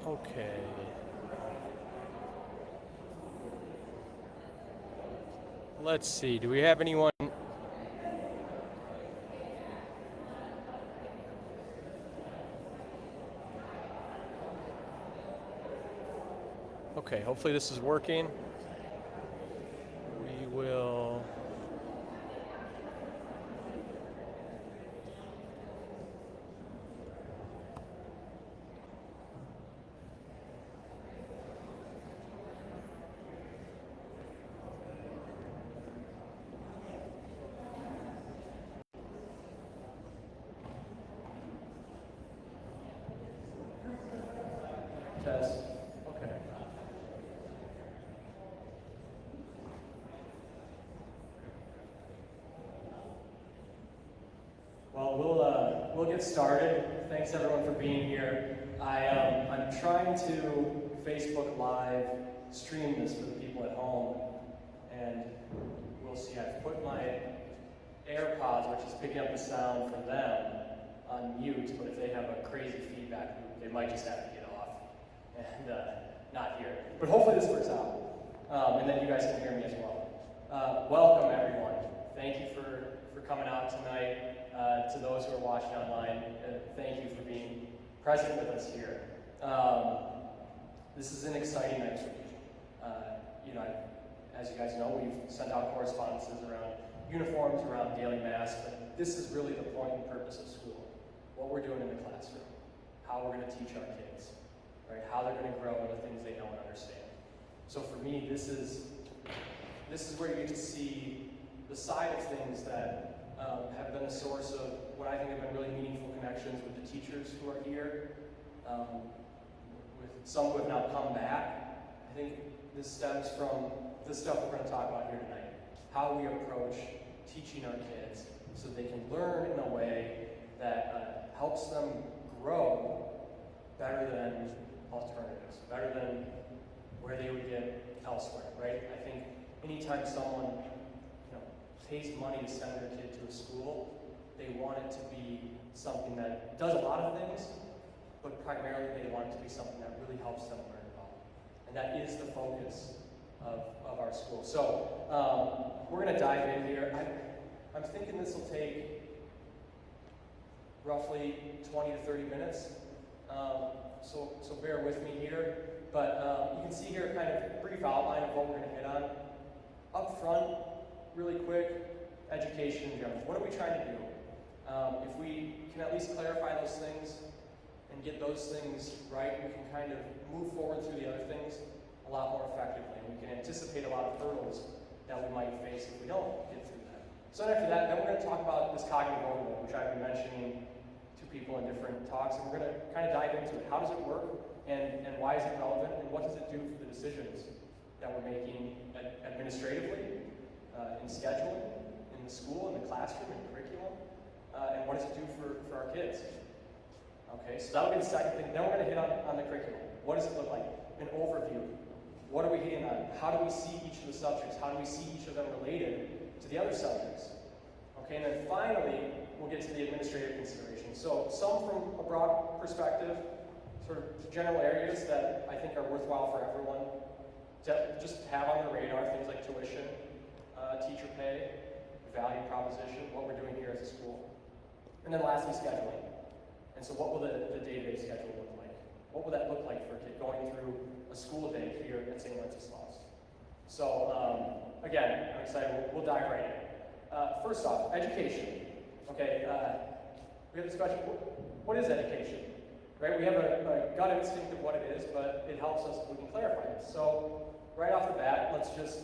Okay. Let's see, do we have anyone? Okay, hopefully this is working. We will... Test. Okay. Well, we'll get started. Thanks everyone for being here. I'm trying to Facebook Live stream this for the people at home, and we'll see. I've put my AirPods, which is picking up the sound from them, on mute. But if they have a crazy feedback loop, they might just have to get off and not hear. But hopefully this works out, and then you guys can hear me as well. Welcome everyone. Thank you for coming out tonight. To those who are watching online, thank you for being present with us here. This is an exciting night for me. As you guys know, we've sent out correspondences around uniforms, around daily mass, but this is really the point and purpose of school. What we're doing in the classroom, how we're going to teach our kids, right? How they're going to grow in the things they know and understand. So for me, this is where you get to see the side of things that have been a source of what I think have been really meaningful connections with the teachers who are here, with some who have now come back. I think this stems from the stuff we're going to talk about here tonight. How we approach teaching our kids so they can learn in a way that helps them grow better than alternatives, better than where they would get elsewhere, right? I think anytime someone pays money to send their kid to a school, they want it to be something that does a lot of things, but primarily they want it to be something that really helps them learn well. And that is the focus of our school. So we're going to dive in here. I'm thinking this will take roughly 20 to 30 minutes. So bear with me here. But you can see here kind of a brief outline of what we're going to hit on. Up front, really quick, education in general. What are we trying to do? If we can at least clarify those things and get those things right, we can kind of move forward through the other things a lot more effectively. And we can anticipate a lot of hurdles that we might face if we don't get through that. So after that, then we're going to talk about this cognitive overload, which I've been mentioning to people in different talks, and we're going to kind of dive into it. How does it work, and why is it relevant, and what does it do for the decisions that we're making administratively, in scheduling, in the school, in the classroom, in curriculum, and what does it do for our kids? Okay, so that'll be the second thing. Then we're going to hit on the curriculum. What does it look like? An overview. What are we hitting on? How do we see each of the subjects? How do we see each of them related to the other subjects? Okay, and then finally, we'll get to the administrative considerations. So some from a broad perspective, sort of general areas that I think are worthwhile for everyone to just have on their radar, things like tuition, teacher pay, value proposition, what we're doing here as a school. And then lastly, scheduling. And so what will the day-to-day schedule look like? What will that look like for a kid going through a school day here at St. Wenceslaus? So again, I'm excited. We'll dive right in. First off, education. Okay, we have this question, what is education? Right, we have a gut instinct of what it is, but it helps us if we can clarify it. So right off the bat, let's just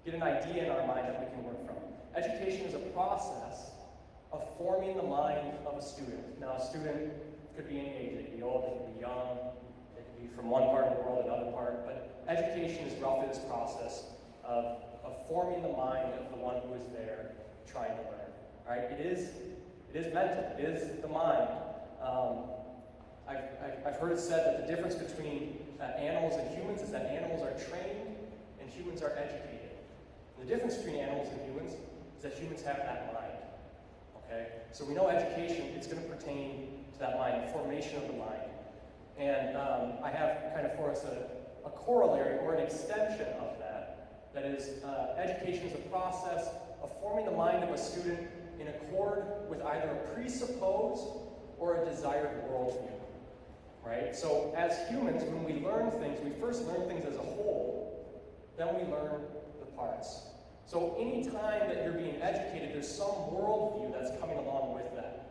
get an idea in our mind that we can work from. Education is a process of forming the mind of a student. Now, a student could be any age. They could be old, they could be young, they could be from one part of the world to another part, but education is roughly this process of forming the mind of the one who is there trying to learn. All right? It is mental. It is the mind. I've heard it said that the difference between animals and humans is that animals are trained and humans are educated. The difference between animals and humans is that humans have that mind, okay? So we know education, it's going to pertain to that mind, the formation of the mind. And I have kind of for us a corollary or an extension of that. That is, education is a process of forming the mind of a student in accord with either a presupposed or a desired worldview, right? So as humans, when we learn things, we first learn things as a whole, then we learn the parts. So any time that you're being educated, there's some worldview that's coming along with that.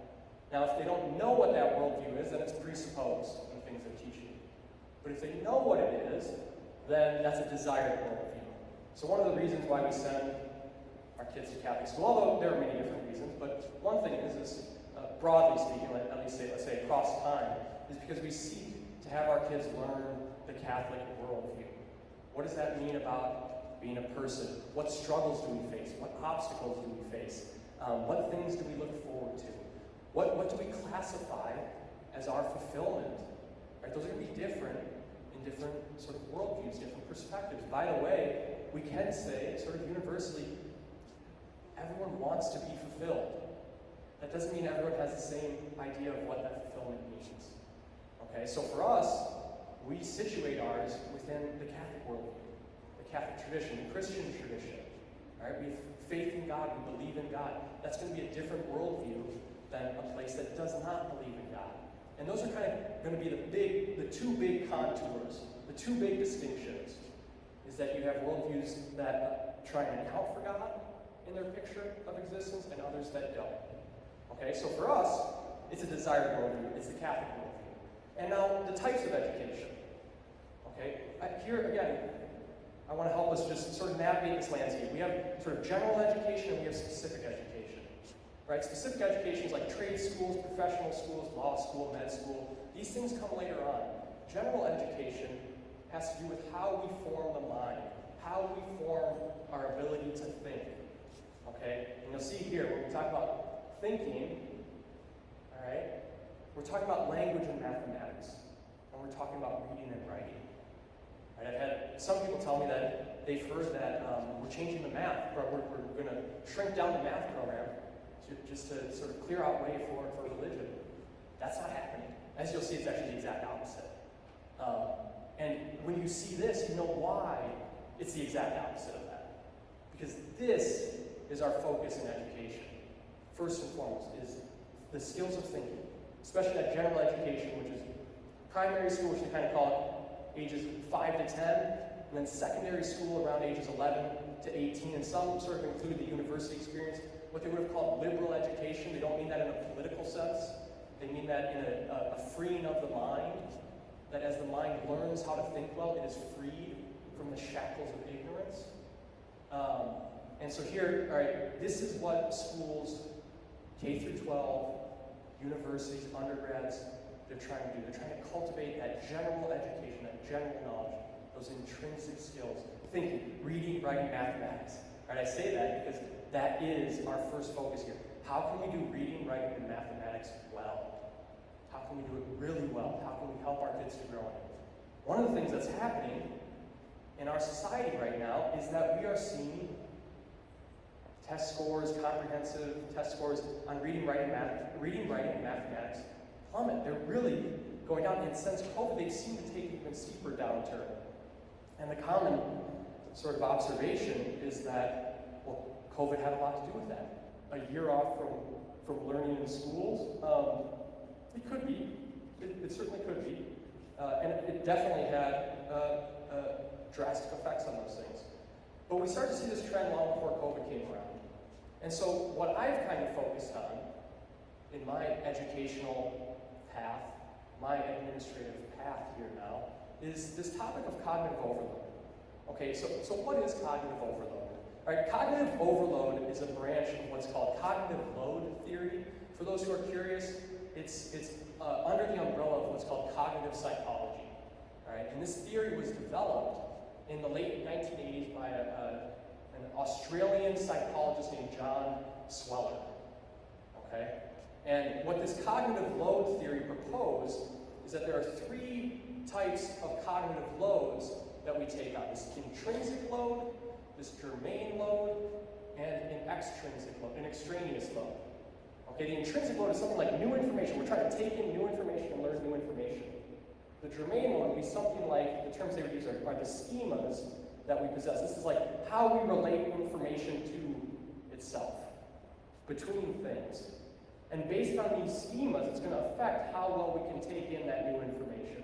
Now, if they don't know what that worldview is, then it's presupposed in the things they're teaching. But if they know what it is, then that's a desired worldview. So one of the reasons why we send our kids to Catholic school, although there are many different reasons, but one thing is broadly speaking, at least let's say across time, is because we seek to have our kids learn the Catholic worldview. What does that mean about being a person? What struggles do we face? What obstacles do we face? What things do we look forward to? What do we classify as our fulfillment? Right? Those are going to be different in different sort of worldviews, different perspectives. By the way, we can say sort of universally, everyone wants to be fulfilled. That doesn't mean everyone has the same idea of what that fulfillment means. Okay, so for us, we situate ours within the Catholic worldview, the Catholic tradition, the Christian tradition. Right? We have faith in God, we believe in God. That's going to be a different worldview than a place that does not believe in God. And those are kind of going to be the two big contours, the two big distinctions, is that you have worldviews that try and account for God in their picture of existence and others that don't. Okay, so for us, it's a desired worldview, it's the Catholic worldview. And now, the types of education. Okay, here again, I want to help us just sort of navigate this landscape. We have sort of general education and we have specific education. Right? Specific education is like trade schools, professional schools, law school, med school. These things come later on. General education has to do with how we form the mind, how we form our ability to think. Okay? And you'll see here, when we talk about thinking, all right, we're talking about language and mathematics, and we're talking about reading and writing. Right? I've had some people tell me that they've heard that we're changing the math, but we're going to shrink down the math program just to sort of clear out way for religion. That's not happening. As you'll see, it's actually the exact opposite. And when you see this, you know why it's the exact opposite of that. Because this is our focus in education. First and foremost is the skills of thinking, especially that general education, which is primary school, which we kind of call it ages 5 to 10, and then secondary school around ages 11 to 18, and some sort of include the university experience, what they would have called liberal education. They don't mean that in a political sense. They mean that in a freeing of the mind, that as the mind learns how to think well, it is freed from the shackles of ignorance. And so here, all right, this is what schools, K through 12, universities, undergrads, they're trying to do. They're trying to cultivate that general education, that general knowledge, those intrinsic skills. Thinking, reading, writing, mathematics. All right, I say that because that is our first focus here. How can we do reading, writing, and mathematics well? How can we do it really well? How can we help our kids to grow in it? One of the things that's happening in our society right now is that we are seeing test scores, comprehensive test scores on reading, writing, and mathematics plummet. They're really going down. And since COVID, they seem to take an even steeper downturn. And the common sort of observation is that, well, COVID had a lot to do with that. A year off from learning in schools, it could be. It certainly could be. And it definitely had drastic effects on those things. But we started to see this trend long before COVID came around. And so what I've kind of focused on in my educational path, my administrative path here now, is this topic of cognitive overload. Okay, so what is cognitive overload? All right, cognitive overload is a branch of what's called cognitive load theory. For those who are curious, it's under the umbrella of what's called cognitive psychology. All right, and this theory was developed in the late 1980s by an Australian psychologist named John Sweller. Okay, and what this cognitive load theory proposed is that there are 3 types of cognitive loads that we take on: this intrinsic load, this germane load, and an extrinsic load, an extraneous load. Okay, the intrinsic load is something like new information. We're trying to take in new information and learn new information. The germane one would be something like, the terms they would use are the schemas that we possess. This is like how we relate information to itself, between things. And based on these schemas, it's going to affect how well we can take in that new information.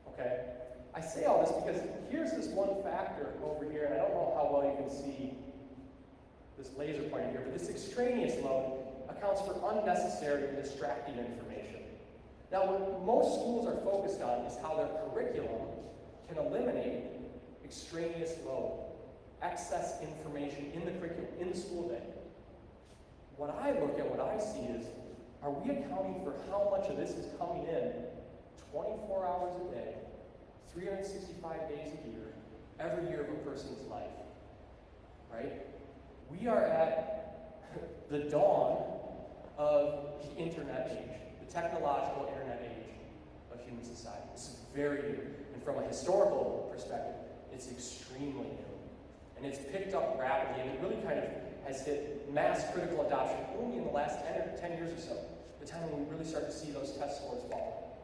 Okay? I say all this because here's this one factor over here, and I don't know how well you can see this laser pointer here, but this extraneous load accounts for unnecessary and distracting information. Now, what most schools are focused on is how their curriculum can eliminate extraneous load, excess information in the curriculum, in the school day. What I look at, what I see is, are we accounting for how much of this is coming in 24 hours a day, 365 days a year, every year of a person's life, right? We are at the dawn of the internet age, the technological internet age of human society. This is very new, and from a historical perspective, it's extremely new. And it's picked up rapidly, and it really kind of has hit mass critical adoption only in the last 10 years or so, the time when we really start to see those test scores fall.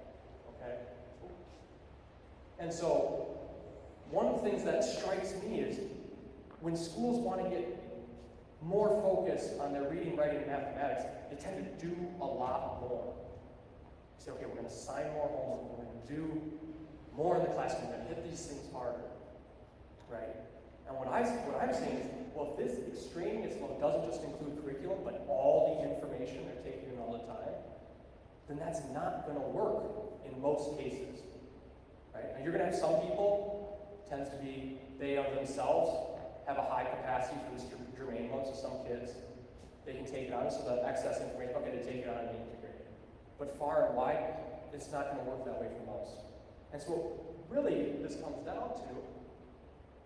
Okay? And so, one of the things that strikes me is when schools want to get more focused on their reading, writing, and mathematics, they tend to do a lot more. You say, okay, we're going to assign more homework, we're going to do more in the classroom, we're going to hit these things harder, right? And what I'm saying is, well, if this extraneous load doesn't just include curriculum, but all the information they're taking in all the time, then that's not going to work in most cases, right? And you're going to have some people, tends to be they of themselves, have a high capacity for this germane load, so some kids, they can take it on, so the excess information, okay, they take it on and they integrate it. But far and wide, it's not going to work that way for most. And so really, this comes down to,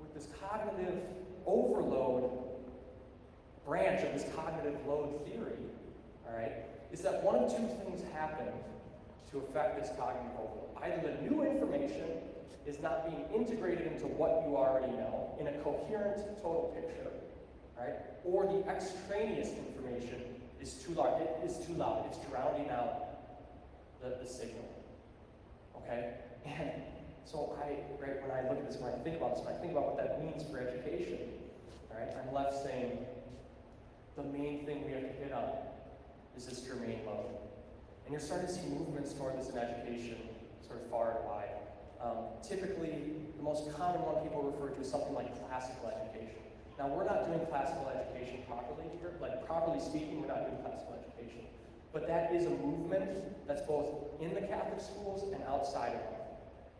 with this cognitive overload branch of this cognitive load theory, all right, is that one of two things happen to affect this cognitive overload. Either the new information is not being integrated into what you already know in a coherent total picture, right? Or the extraneous information is too loud. It's drowning out the signal, okay? And so when I look at this, when I think about this, when I think about what that means for education, all right, I'm left saying the main thing we have to hit on is this germane load. And you're starting to see movements toward this in education sort of far and wide. Typically, the most common one people refer to is something like classical education. Now, we're not doing classical education properly here. Like, properly speaking, we're not doing classical education. But that is a movement that's both in the Catholic schools and outside of them,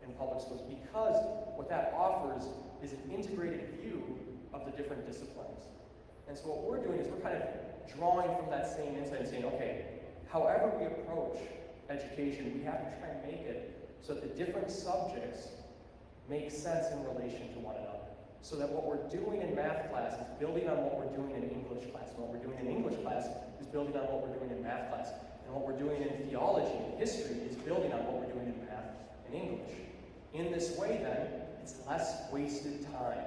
in public schools, because what that offers is an integrated view of the different disciplines. And so what we're doing is we're kind of drawing from that same insight and saying, okay, however we approach education, we have to try and make it so that the different subjects make sense in relation to one another. So that what we're doing in math class is building on what we're doing in English class. And what we're doing in English class is building on what we're doing in math class. And what we're doing in theology and history is building on what we're doing in math and English. In this way, then, it's less wasted time.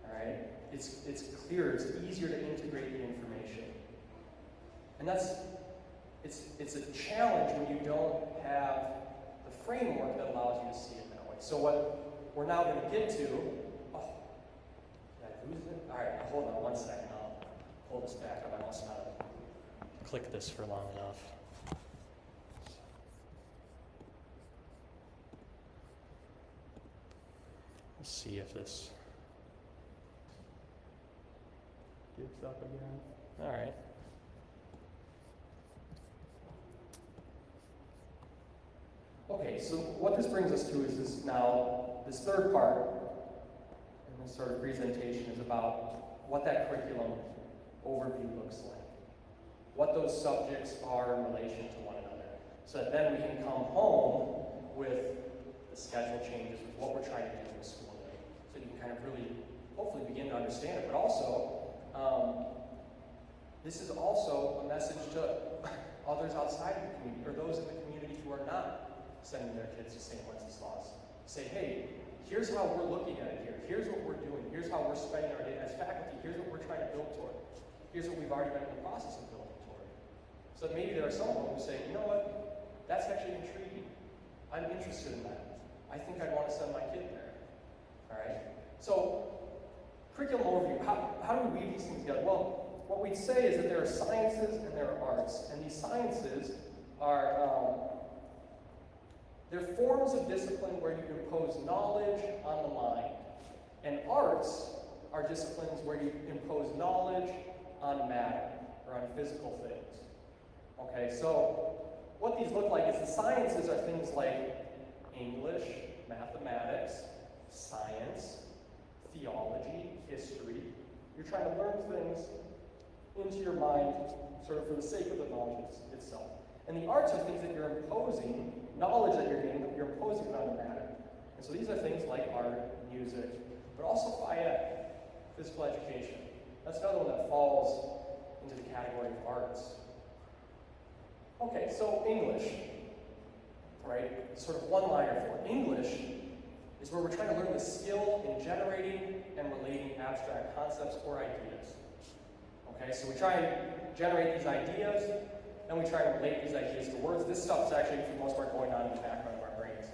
All right? It's clearer, it's easier to integrate the information. And it's a challenge when you don't have the framework that allows you to see it that way. So what we're now going to get to, did I lose it? All right, hold on one second. I'll pull this back up. I must not have clicked this for long enough. Let's see if this gets up again. All right. Okay, so what this brings us to is this third part, and this sort of presentation is about what that curriculum overview looks like, what those subjects are in relation to one another, so that then we can come home with the schedule changes, with what we're trying to do in the school day, so you can kind of really, hopefully begin to understand it, but also, this is also a message to others outside of the community, or those in the community who are not sending their kids to St. Wenceslaus. Say, hey, here's how we're looking at it here. Here's what we're doing. Here's how we're spending our day as faculty. Here's what we're trying to build toward. Here's what we've already been in the process of building toward. So maybe there are some of them who say, you know what, that's actually intriguing. I'm interested in that. I think I'd want to send my kid there. All right? So, curriculum overview. How do we weave these things together? Well, what we'd say is that there are sciences and there are arts. And these sciences are they're forms of discipline where you impose knowledge on the mind. And arts are disciplines where you impose knowledge on matter, or on physical things. Okay, so what these look like is the sciences are things like English, mathematics, science, theology, history. You're trying to learn things into your mind sort of for the sake of the knowledge itself. And the arts are things that you're imposing, knowledge that you're getting, that you're imposing on matter. And so these are things like art, music, but also FIED, physical education. That's another one that falls into the category of arts. Okay, so English, right? Sort of one-liner for it. English is where we're trying to learn the skill in generating and relating abstract concepts or ideas. Okay, so we try and generate these ideas, and we try and relate these ideas to words. This stuff is actually, for the most part, going on in the background of our brains.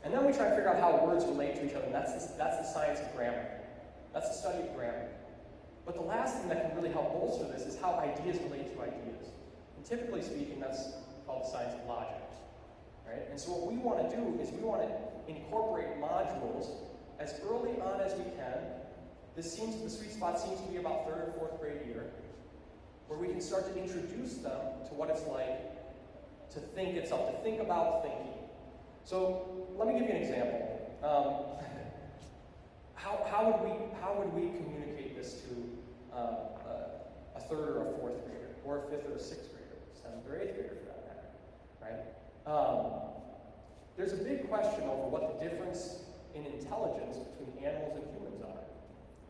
And then we try to figure out how words relate to each other, and that's the science of grammar. That's the study of grammar. But the last thing that can really help bolster this is how ideas relate to ideas. And typically speaking, that's called the science of logic. Right? And so what we want to do is we want to incorporate modules as early on as we can. The sweet spot seems to be about 3rd or 4th grade year, where we can start to introduce them to what it's like to think itself, to think about thinking. So let me give you an example. How would we communicate this to a 3rd or a 4th grader, or a 5th or a 6th grader, 7th or 8th grader for that matter, right? There's a big question over what the difference in intelligence between animals and humans are.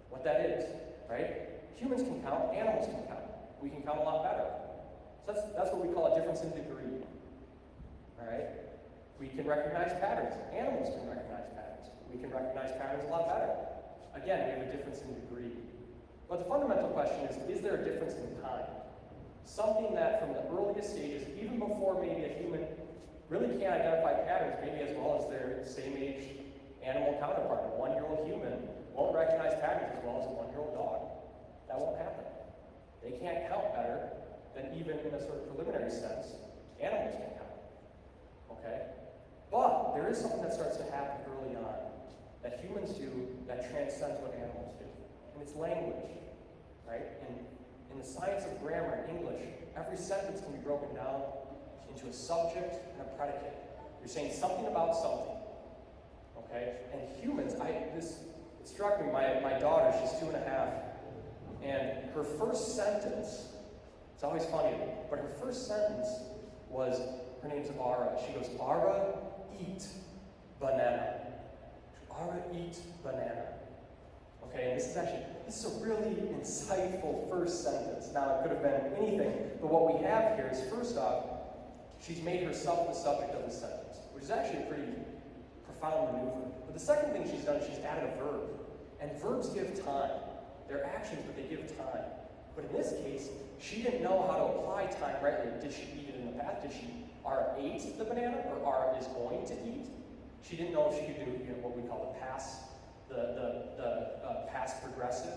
What that is, right? Humans can count, animals can count. We can count a lot better. So that's what we call a difference in degree. All right? We can recognize patterns. Animals can recognize patterns. We can recognize patterns a lot better. Again, we have a difference in degree. But the fundamental question is there a difference in time? Something that from the earliest stages, even before maybe a human really can't identify patterns, maybe as well as their same-age animal counterpart. A 1-year-old human won't recognize patterns as well as a 1-year-old dog. That won't happen. They can't count better than even in a sort of preliminary sense, animals can count. Okay? But there is something that starts to happen early on that humans do that transcends what animals do. And it's language. Right? In the science of grammar in English, every sentence can be broken down into a subject and a predicate. You're saying something about something. Okay? And humans, it struck me, my daughter, she's 2.5, and her first sentence, it's always funny, but her first sentence was, her name's Ara. She goes, Ara, eat banana. Ara, eat banana. Okay, and this is a really insightful first sentence. Now, it could have been anything, but what we have here is, first off, she's made herself the subject of the sentence, which is actually a pretty profound maneuver. But the second thing she's done is she's added a verb. And verbs give time. They're actions, but they give time. But in this case, she didn't know how to apply time rightly. Did she eat it in the past? Did she ate the banana, or is going to eat? She didn't know if she could do what we call the past, the past progressive,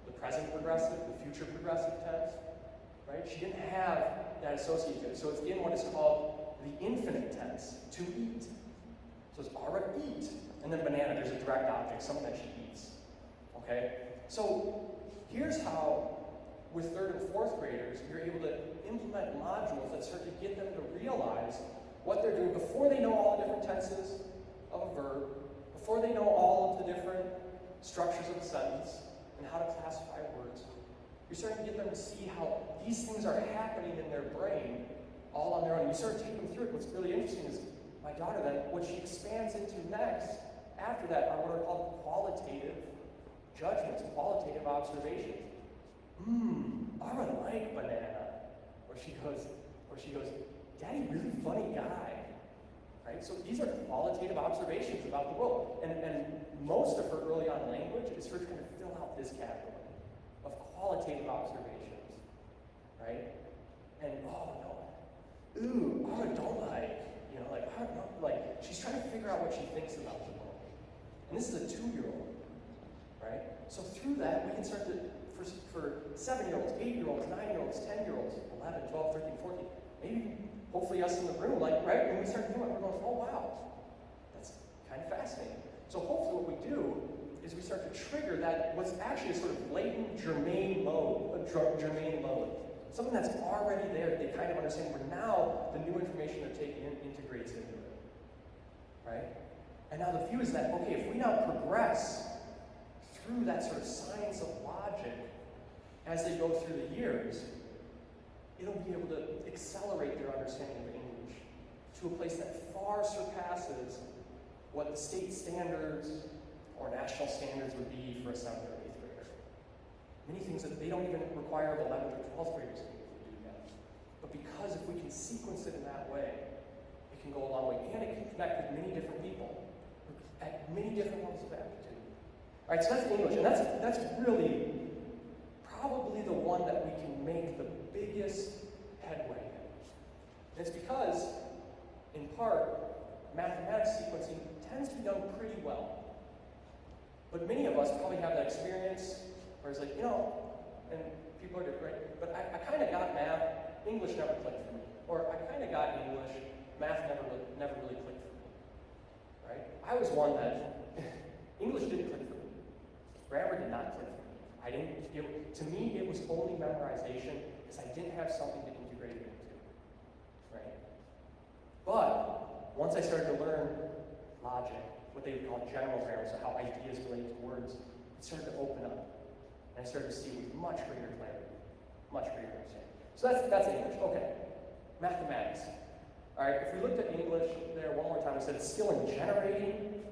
the present progressive, the future progressive tense. Right? She didn't have that associated to it. So it's in what is called the infinite tense, to eat. So it's Ara, eat. And then banana, there's a direct object, something that she eats. Okay? So here's how, with 3rd and 4th graders, you're able to implement modules that start to get them to realize what they're doing before they know all the different tenses of a verb, before they know all of the different structures of a sentence, and how to classify words. You're starting to get them to see how these things are happening in their brain all on their own. You start to take them through it. What's really interesting is my daughter then, what she expands into next after that are what are called qualitative judgments, qualitative observations. I like banana. Or she goes, Daddy, really funny guy. Right? So these are qualitative observations about the world. And most of her early on language is her trying to fill out this category of qualitative observations. Right? And I don't like. I don't know, like, she's trying to figure out what she thinks about the world. And this is a 2-year-old, right? So through that, we can start to, for 7-year-olds, 8-year-olds, 9-year-olds, 10-year-olds, 11, 12, 13, 14, maybe hopefully us in the room, like, right, when we start doing it, we're going, oh wow, that's kind of fascinating. So hopefully what we do is we start to trigger that, what's actually a sort of latent germane mode, something that's already there that they kind of understand, where now the new information they're taking in integrates into it, right? And now the view is that, okay, if we now progress through that sort of science of logic as they go through the years, it'll be able to accelerate their understanding of English to a place that far surpasses what the state standards or national standards would be for a 7th or 8th grader. Many things that they don't even require of 11th or 12th graders to be able to do that. But because if we can sequence it in that way, it can go a long way, and it can connect with many different people at many different levels of aptitude. All right, so that's English, and that's really probably the one that we can make the biggest headway in. And it's because, in part, mathematics sequencing tends to be done pretty well. But many of us probably have that experience where it's like, and people are different, but I kind of got math, English never clicked for me. Or I kind of got English, math never really clicked for me. Right? I was one that English didn't click for me. Grammar did not click for me. To me, it was only memorization because I didn't have something to integrate it into. Right? But once I started to learn logic, what they would call general grammar, so how ideas relate to words, it started to open up. And I started to see with much greater clarity, much greater understanding. So that's English. Okay. Mathematics. All right, if we looked at English there one more time, we said it's skill in generating,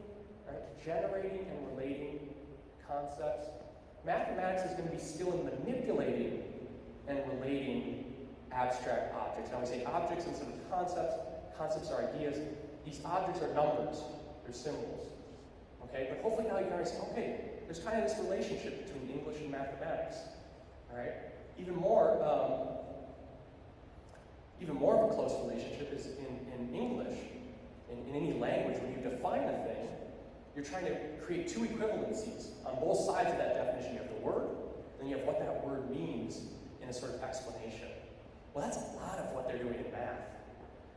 right? Generating and relating concepts. Mathematics is going to be skill in manipulating and relating abstract objects. Now we say objects instead of concepts. Concepts are ideas. These objects are numbers. They're symbols. Okay, but hopefully now you can understand, okay, there's kind of this relationship between English and mathematics. All right? Even more of a close relationship is in English. In any language, when you define a thing, you're trying to create two equivalencies. On both sides of that definition, you have the word, then you have what that word means in a sort of explanation. Well, that's a lot of what they're doing in math.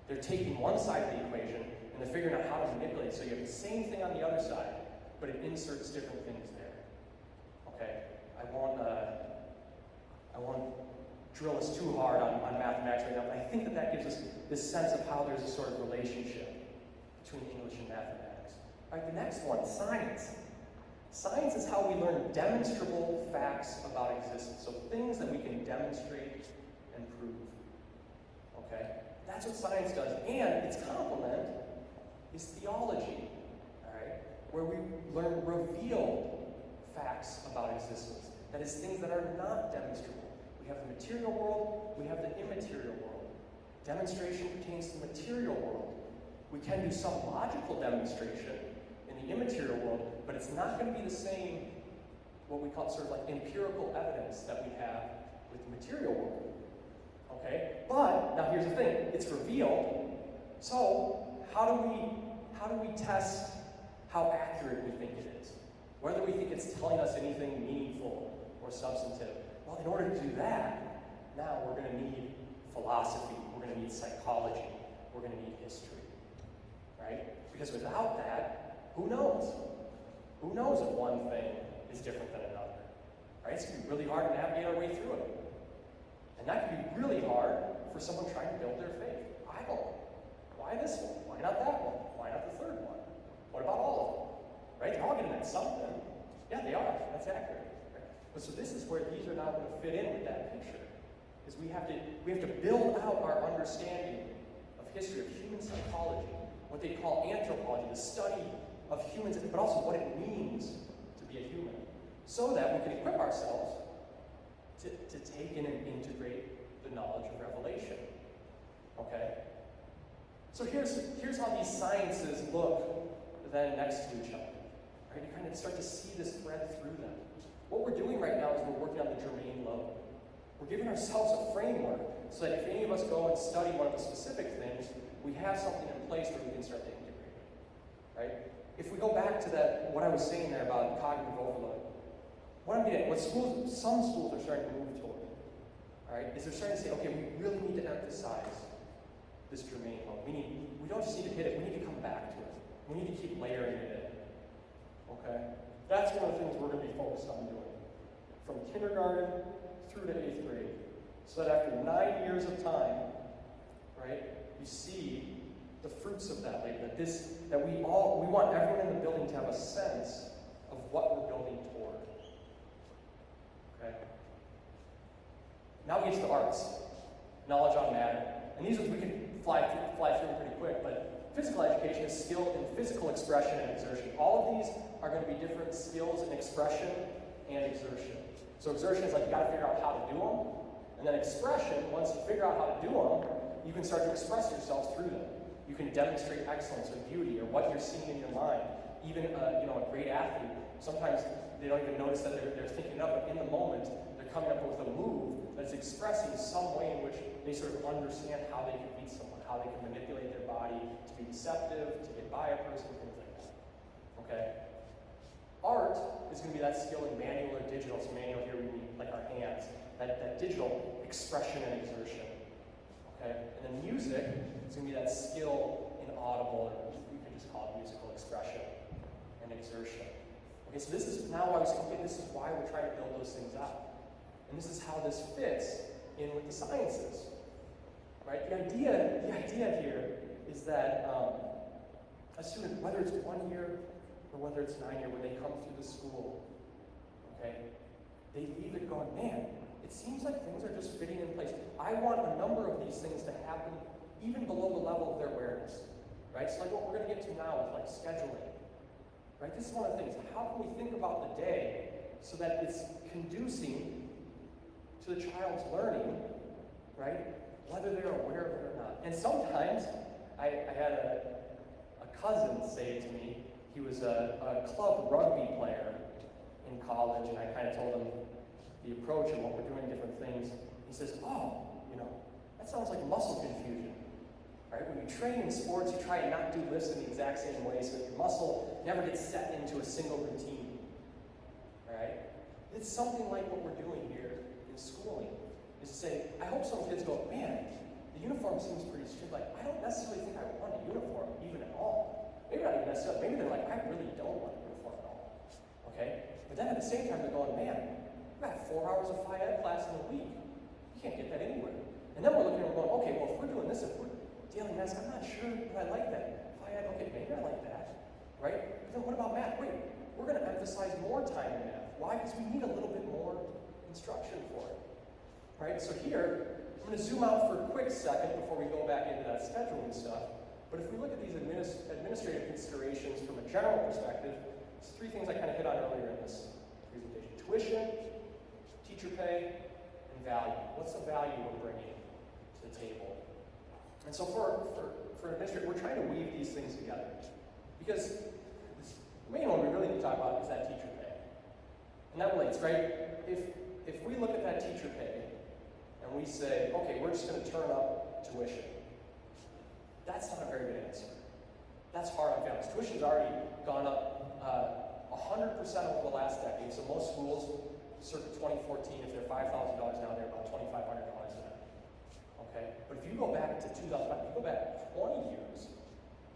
They're taking one side of the equation and they're figuring out how to manipulate. So you have the same thing on the other side, but it inserts different things there. Okay, I won't drill us too hard on mathematics right now, but I think that gives us this sense of how there's a sort of relationship between English and mathematics. All right, the next one, science. Science is how we learn demonstrable facts about existence, so things that we can demonstrate and prove. Okay, that's what science does, and its complement is theology, all right, where we learn revealed facts about existence. That is, things that are not demonstrable. We have the material world, we have the immaterial world. Demonstration pertains to the material world. We can do some logical demonstration in the immaterial world, but it's not going to be the same, what we call sort of like empirical evidence that we have with the material world. Okay? But, now here's the thing, it's revealed, so how do we test how accurate we think it is? Whether we think it's telling us anything meaningful or substantive. Well, in order to do that, now we're going to need philosophy, we're going to need psychology, we're going to need history, right? Because without that, who knows? Who knows if one thing is different than another, right? It's going to be really hard to navigate our way through it. And that can be really hard for someone trying to build their faith. I don't know. Why this one? Why not that one? Why not the third one? What about all of them? Right? They're all getting at something. Yeah, they are. That's accurate. Right? But so this is where these are now going to fit in with that picture. Is we have to build out our understanding of history, of human psychology, what they call anthropology, the study of humans, but also what it means to be a human, so that we can equip ourselves to take in and integrate the knowledge of revelation. Okay? So here's how these sciences look then next to each other. Right? You kind of start to see this thread through them. What we're doing right now is we're working on the germane level. We're giving ourselves a framework so that if any of us go and study one of the specific things, we have something in place where we can start to integrate it. right? If we go back to that, what I was saying there about cognitive overload, what I'm getting, what some schools are starting to move toward, all right, is they're starting to say, okay, we really need to emphasize this germane mode. We don't just need to hit it, we need to come back to it. We need to keep layering it in, okay? That's one of the things we're going to be focused on doing, from kindergarten through to 8th grade, so that after 9 years of time, right, you see the fruits of that later, that we want everyone in the building to have a sense of what we're building toward. Okay? Now we get to the arts. Knowledge on matter. And these ones we can fly through pretty quick, but physical education is skill in physical expression and exertion. All of these are going to be different skills in expression and exertion. So exertion is like you got to figure out how to do them, and then expression, once you figure out how to do them, you can start to express yourself through them. You can demonstrate excellence or beauty or what you're seeing in your mind. Even a great athlete, sometimes they don't even notice that they're thinking it up, but in the moment, they're coming up with a move that's expressing some way in which they sort of understand how they can beat someone, how they can manipulate their body to be deceptive, to get by a person, things like that. Okay? Art is going to be that skill in manual or digital. So manual here we mean like our hands. That digital expression and exertion. Okay? And then music is going to be that skill in audible, or you can just call it musical expression and exertion. Okay, so this is now why we say, okay, this is why we're trying to build those things out. And this is how this fits in with the sciences. Right? The idea here is that a student, whether it's 1 year or whether it's 9 year, when they come through the school, okay, they leave it going, man, it seems like things are just fitting in place. I want a number of these things to happen even below the level of their awareness. Right? So like what we're going to get to now with like scheduling. Right? This is one of the things. How can we think about the day so that it's conducing to the child's learning, right? Whether they're aware of it or not. And sometimes, I had a cousin say to me, he was a club rugby player in college, and I kind of told him the approach and what we're doing, different things. He says, oh, that sounds like muscle confusion. Right? When you train in sports, you try and not do lifts in the exact same way so that your muscle never gets set into a single routine. Right? It's something like what we're doing here in schooling. Is to say, I hope some kids go, man, the uniform seems pretty strict. Like, I don't necessarily think I want a uniform even at all. Maybe not even necessarily. Maybe they're like, I really don't want a uniform at all. Okay? But then at the same time, they're going, man, we've got 4 hours of Phi Ed class in a week. You can't get that anywhere. And then we're looking at it going, okay, well, if we're doing this, if we're daily math, I'm not sure that I like that. Phi Ed, okay, maybe I like that. Right? But then what about math? Wait, we're going to emphasize more time in math. Why? Because we need a little bit more instruction for it. Right? So here, I'm going to zoom out for a quick second before we go back into that scheduling stuff. But if we look at these administrative considerations from a general perspective, there's 3 things I kind of hit on earlier in this presentation. Tuition, teacher pay, and value. What's the value we're bringing to the table? And so for an administrator, we're trying to weave these things together. Because the main one we really need to talk about is that teacher pay. And that relates, right? If we look at that teacher pay, and we say, okay, we're just going to turn up tuition, that's not a very good answer. That's hard on families. Tuition's already gone up 100% over the last decade. So most schools, circa 2014, if they're $5,000 now, they're about $2,500 now. Okay? But if you go back to 2005, if you go back 20 years,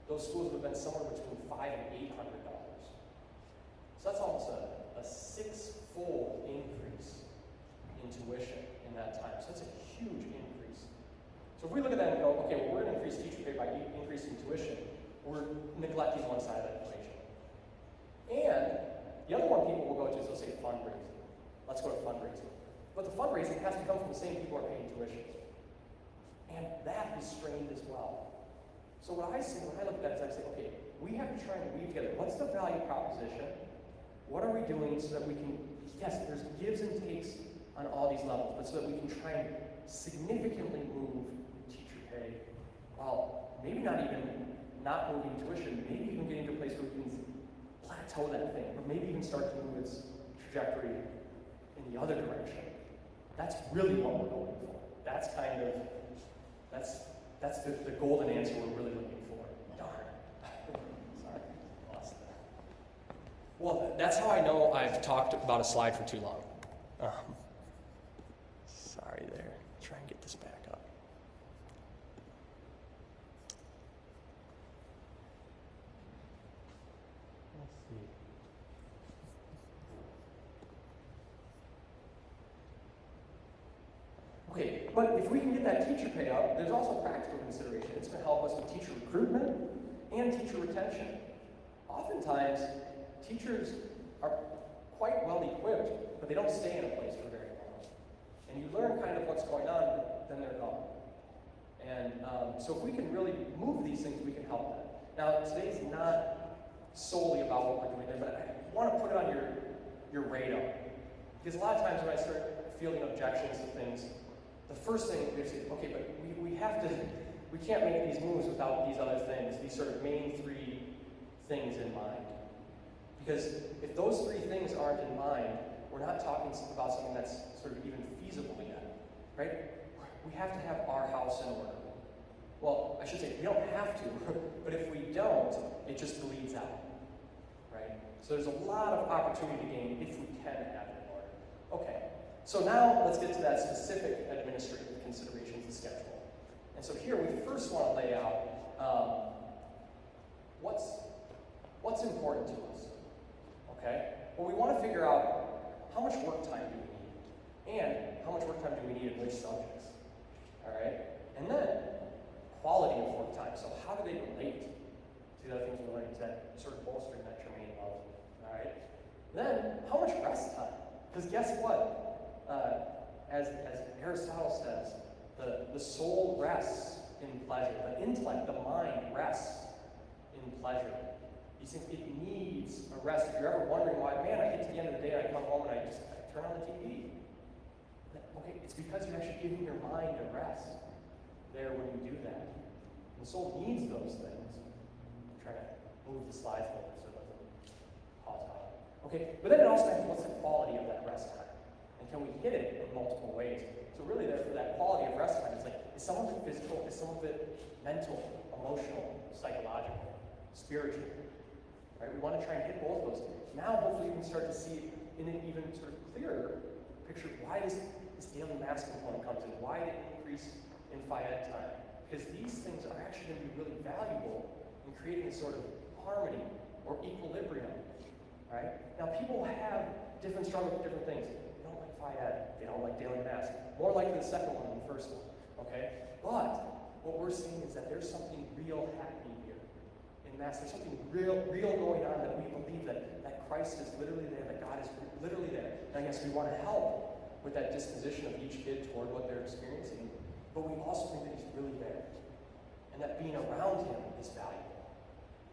those schools would have been somewhere between $500 and $800. So that's almost a 6-fold increase in tuition in that time. So that's a huge increase. So if we look at that and go, okay, well, we're going to increase teacher pay by increasing tuition, we're neglecting one side of that equation. And the other one people will go to is they'll say fundraising. Let's go to fundraising. But the fundraising has to come from the same people who are paying tuition. And that is strained as well. So what I see when I look at that is I say, okay, we have to try and weave together. What's the value proposition? What are we doing so that we can, yes, there's gives and takes on all these levels, but so that we can try and significantly move teacher pay while maybe not moving tuition, maybe even getting to a place where we can plateau that thing, or maybe even start to move its trajectory in the other direction. That's really what we're going for. That's the golden answer we're really looking for. Darn. Sorry. that's how I know I've talked about a slide for too long. Sorry there. Try and get this back up. Let's see. Okay, but if we can get that teacher pay up, there's also practical consideration. It's going to help us with teacher recruitment and teacher retention. Oftentimes, teachers are quite well equipped, but they don't stay in a place for very long. And you learn kind of what's going on, then they're gone. And so if we can really move these things, we can help that. Now, today's not solely about what we're doing there, but I want to put it on your radar. Because a lot of times when I start fielding objections to things, the first thing we say, okay, but we can't make these moves without these other things, these sort of main three things in mind. Because if those three things aren't in mind, we're not talking about something that's sort of even feasible yet, right? We have to have our house in order. Well, I should say, we don't have to, but if we don't, it just bleeds out, right? So there's a lot of opportunity to gain if we can have it in order. Okay, so now let's get to that specific administrative considerations and schedule. And so here we first want to lay out what's important to us, okay? Well, we want to figure out how much work time do we need, and how much work time do we need in which subjects, all right? And then, quality of work time. So how do they relate to the other things we're learning? Is that sort of bolstering that training level, all right? Then, how much rest time? Because guess what? As Aristotle says, the soul rests in pleasure. The intellect, the mind rests in pleasure. These things, it needs a rest. If you're ever wondering why, man, I get to the end of the day, I come home and I turn on the TV. Okay, it's because you're actually giving your mind a rest there when you do that. And the soul needs those things. I'm trying to move the slides over so it doesn't pause out. Okay, but then it also matters what's the quality of that rest time. And can we hit it in multiple ways? So really there for that quality of rest time, it's like, is some of it physical, is some of it mental, emotional, psychological, spiritual? Right? We want to try and hit both of those. Now hopefully you can start to see in an even sort of clearer picture why this daily mass component comes in, why the increase in Phi Ed time. Because these things are actually going to be really valuable in creating a sort of harmony or equilibrium. Right? Now people have different struggles with different things. They don't like Phi Ed, they don't like daily mass. More likely the second one than the first one. Okay? But what we're seeing is that there's something real happening here in mass. There's something real going on that we believe that Christ is literally there, that God is literally there. And I guess we want to help with that disposition of each kid toward what they're experiencing. But we also think that he's really there. And that being around him is valuable.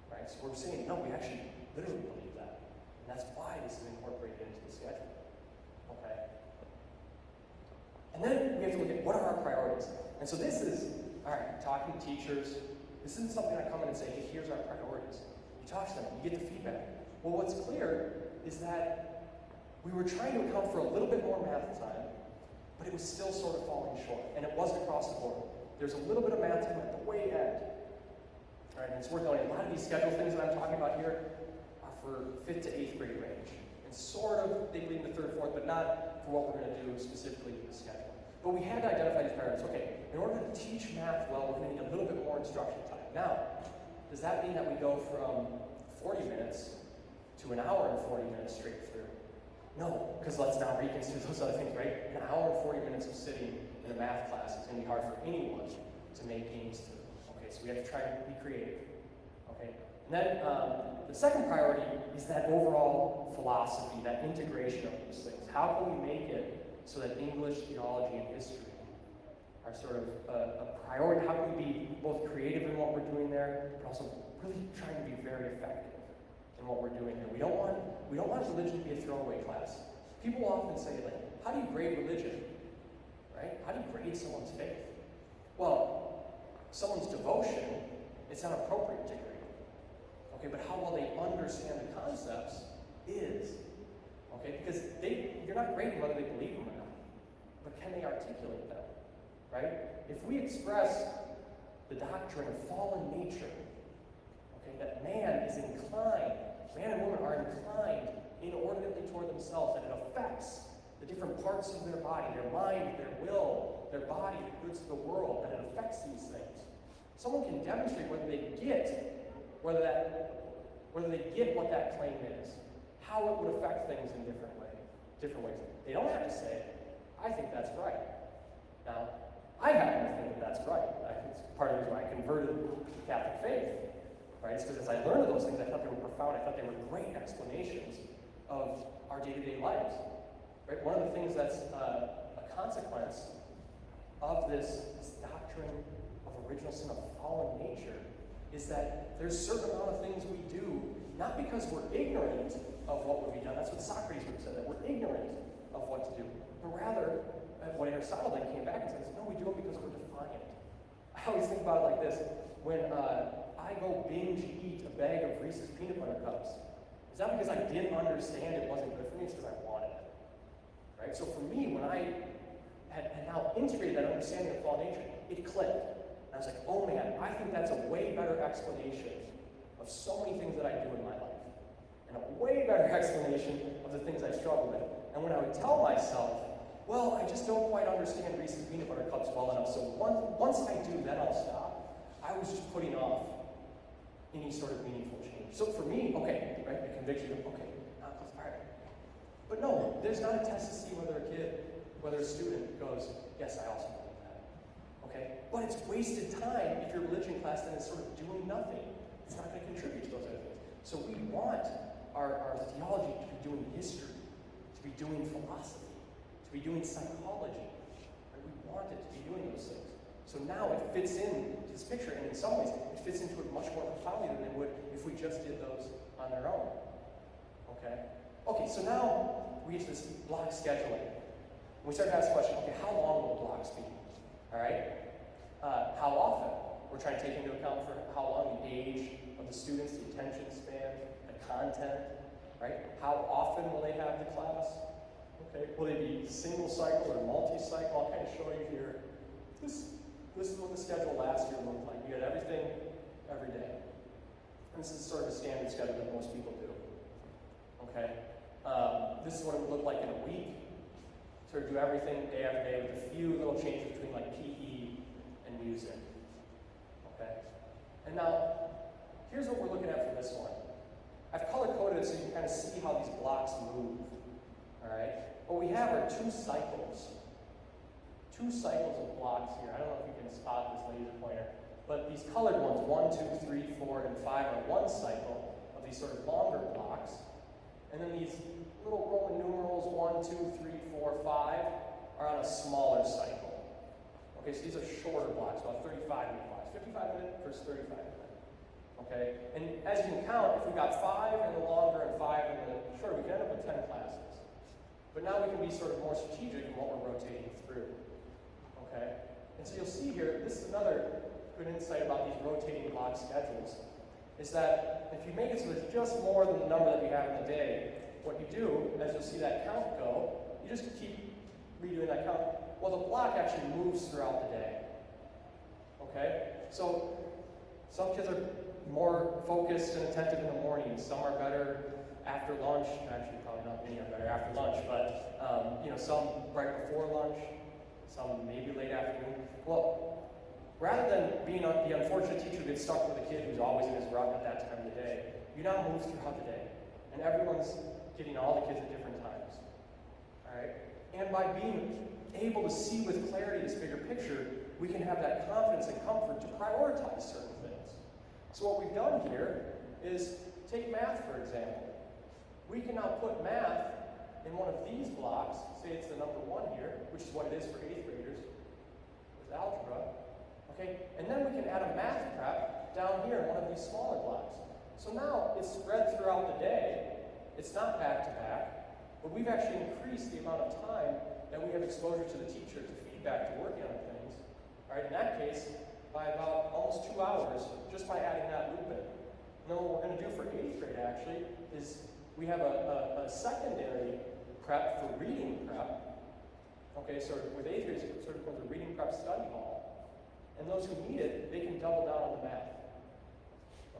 Right? So we're saying, no, we actually literally believe that. And that's why this is incorporated into the schedule. Okay? And then we have to look at what are our priorities. And so this is, all right, talking to teachers. This isn't something I come in and say, hey, here's our priorities. You talk to them, you get the feedback. Well, what's clear is that we were trying to account for a little bit more math time, but it was still sort of falling short, and it wasn't across the board. There's a little bit of math time at the way end. All right, and it's worth noting, a lot of these schedule things that I'm talking about here are for 5th to 8th grade range. And sort of, they bleed into 3rd, 4th, but not for what we're going to do specifically with the schedule. But we had to identify these priorities. Okay, in order to teach math well, we're going to need a little bit more instruction time. Now, does that mean that we go from 40 minutes to an hour and 40 minutes straight through? No, because let's now reconsider those other things, right? An hour and 40 minutes of sitting in a math class is going to be hard for anyone to make gains through. Okay, so we have to try and be creative. Okay, and then the second priority is that overall philosophy, that integration of these things. How can we make it so that English, theology, and history are sort of a priority? How can we be both creative in what we're doing there, but also really trying to be very effective in what we're doing here? We don't want religion to be a throwaway class. People often say, like, how do you grade religion? Right? How do you grade someone's faith? Well, someone's devotion, it's not appropriate to grade. Okay, but how well they understand the concepts is. Okay, because you're not grading whether they believe them or not, but can they articulate them? Right? If we express the doctrine of fallen nature, okay, that man and woman are inclined inordinately toward themselves, and it affects the different parts of their body, their mind, their will, their body, the goods of the world, and it affects these things. Someone can demonstrate whether they get what that claim is, how it would affect things in different ways. They don't have to say, I think that's right. Now, I happen to think that that's right. It's part of the reason why I converted to the Catholic faith. Right? It's because as I learned of those things, I thought they were profound. I thought they were great explanations of our day-to-day lives. Right? One of the things that's a consequence of this doctrine of original sin, of fallen nature, is that there's a certain amount of things we do, not because we're ignorant of what would be done. That's what Socrates would have said, that we're ignorant of what to do. But rather, what Aristotle then came back and says, no, we do it because we're defiant. I always think about it like this. When I go binge eat a bag of Reese's peanut butter cups, it's not because I didn't understand it wasn't good for me, it's because I wanted it. Right? So for me, when I had now integrated that understanding of fallen nature, it clicked. And I was like, oh man, I think that's a way better explanation of so many things that I do in my life. And a way better explanation of the things I struggle with. And when I would tell myself, well, I just don't quite understand Reese's peanut butter cups well enough, so once I do, then I'll stop. I was just putting off any sort of meaningful change. So for me, okay, right, the conviction of, okay, all right. But no, there's not a test to see whether a student goes, yes, I also believe that. Okay? But it's wasted time if your religion class then is sort of doing nothing. It's not going to contribute to those other things. So we want our theology to be doing history, to be doing philosophy, to be doing psychology. Right? We want it to be doing those things. So now it fits into this picture, and in some ways, it fits into it much more profoundly than it would if we just did those on their own. Okay? Okay, so now we get to this block scheduling. We start to ask the question, okay, how long will blocks be? All right? How often? We're trying to take into account for how long the age of the students, the attention span, the content, right? How often will they have the class? Okay, will they be single cycle or multi-cycle? I'll kind of show you here. This is what the schedule last year looked like. We had everything every day. And this is sort of a standard schedule that most people do. Okay? This is what it would look like in a week. Sort of do everything day after day with a few little changes between like PE and music. Okay? And now, here's what we're looking at for this one. I've color-coded it so you can kind of see how these blocks move. Alright? What we have are two cycles. Two cycles of blocks here. I don't know if you can spot this laser pointer. But these colored ones, 1, 2, 3, 4, and 5 are one cycle of these sort of longer blocks. And then these little Roman numerals, 1, 2, 3, 4, 5, are on a smaller cycle. Okay, so these are shorter blocks, about 35-minute blocks. 55-minute versus 35-minute. Okay? And as you can count, if we've got 5 in the longer and 5 in the shorter, we can end up with 10 classes. But now we can be sort of more strategic in what we're rotating through. Okay? And so you'll see here, this is another good insight about these rotating block schedules, is that if you make it so it's just more than the number that we have in the day, what you do, as you'll see that count go, you just keep redoing that count. Well, the block actually moves throughout the day. Okay? So some kids are more focused and attentive in the morning. Some are better after lunch. Actually, probably not many are better after lunch, but some right before lunch, some maybe late afternoon. Well, rather than being the unfortunate teacher who gets stuck with a kid who's always in his rut at that time of the day, you now move throughout the day. And everyone's getting all the kids at different times. All right? And by being able to see with clarity this bigger picture, we can have that confidence and comfort to prioritize certain things. So what we've done here is take math, for example. We can now put math in one of these blocks, say it's the number 1 here, which is what it is for 8th graders with algebra. Okay, and then we can add a math prep down here in one of these smaller blocks. So now it's spread throughout the day. It's not back to back, but we've actually increased the amount of time that we have exposure to the teacher to feedback to working on things. All right, in that case, by about almost 2 hours, just by adding that loop in. And then what we're going to do for 8th grade actually is we have a secondary prep for reading prep. Okay, so with 8th grade, it's sort of called the reading prep study hall. And those who need it, they can double down on the math.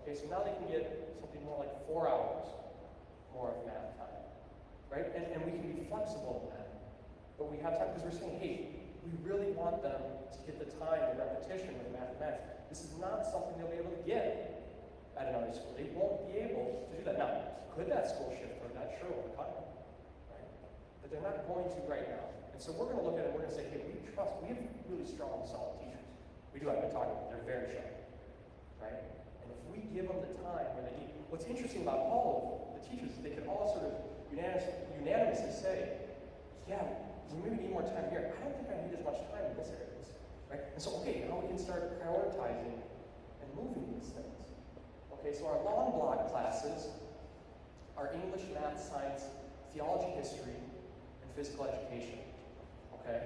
Okay, so now they can get something more like 4 hours more of math time. right? And we can be flexible in that. But we have time, because we're saying, hey, we really want them to get the time and repetition with mathematics. This is not something they'll be able to get at another school. They won't be able to do that. Now, could that school shift toward that? Sure, over time, right? But they're not going to right now. And so we're going to look at it and we're going to say, hey, we have really strong, solid teachers. We do have been talking about, they're very sharp, right? And if we give them the time where they need, what's interesting about all of the teachers is they can all sort of unanimously say, yeah, we maybe need more time here. I don't think I need as much time in this area, right? And so, okay, now we can start prioritizing and moving these things. Okay, so our long block classes are English, math, science, theology, history, and physical education. Okay?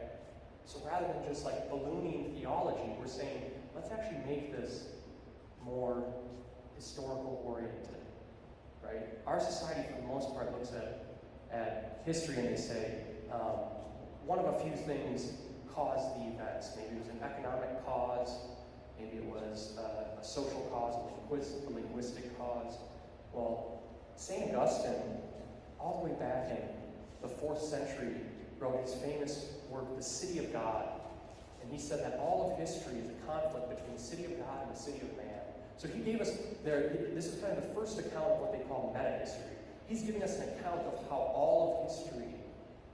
So rather than just like ballooning theology, we're saying, let's actually make this more historical oriented. Right? Our society, for the most part, looks at history and they say, one of a few things caused the events. Maybe it was an economic cause, maybe it was a social cause, a linguistic cause. Well, St. Augustine, all the way back in the 4th century, wrote his famous work, The City of God. And he said that all of history is a conflict between the city of God and the city of man. So he gave us, this is kind of the first account of what they call meta-history. He's giving us an account of how all of history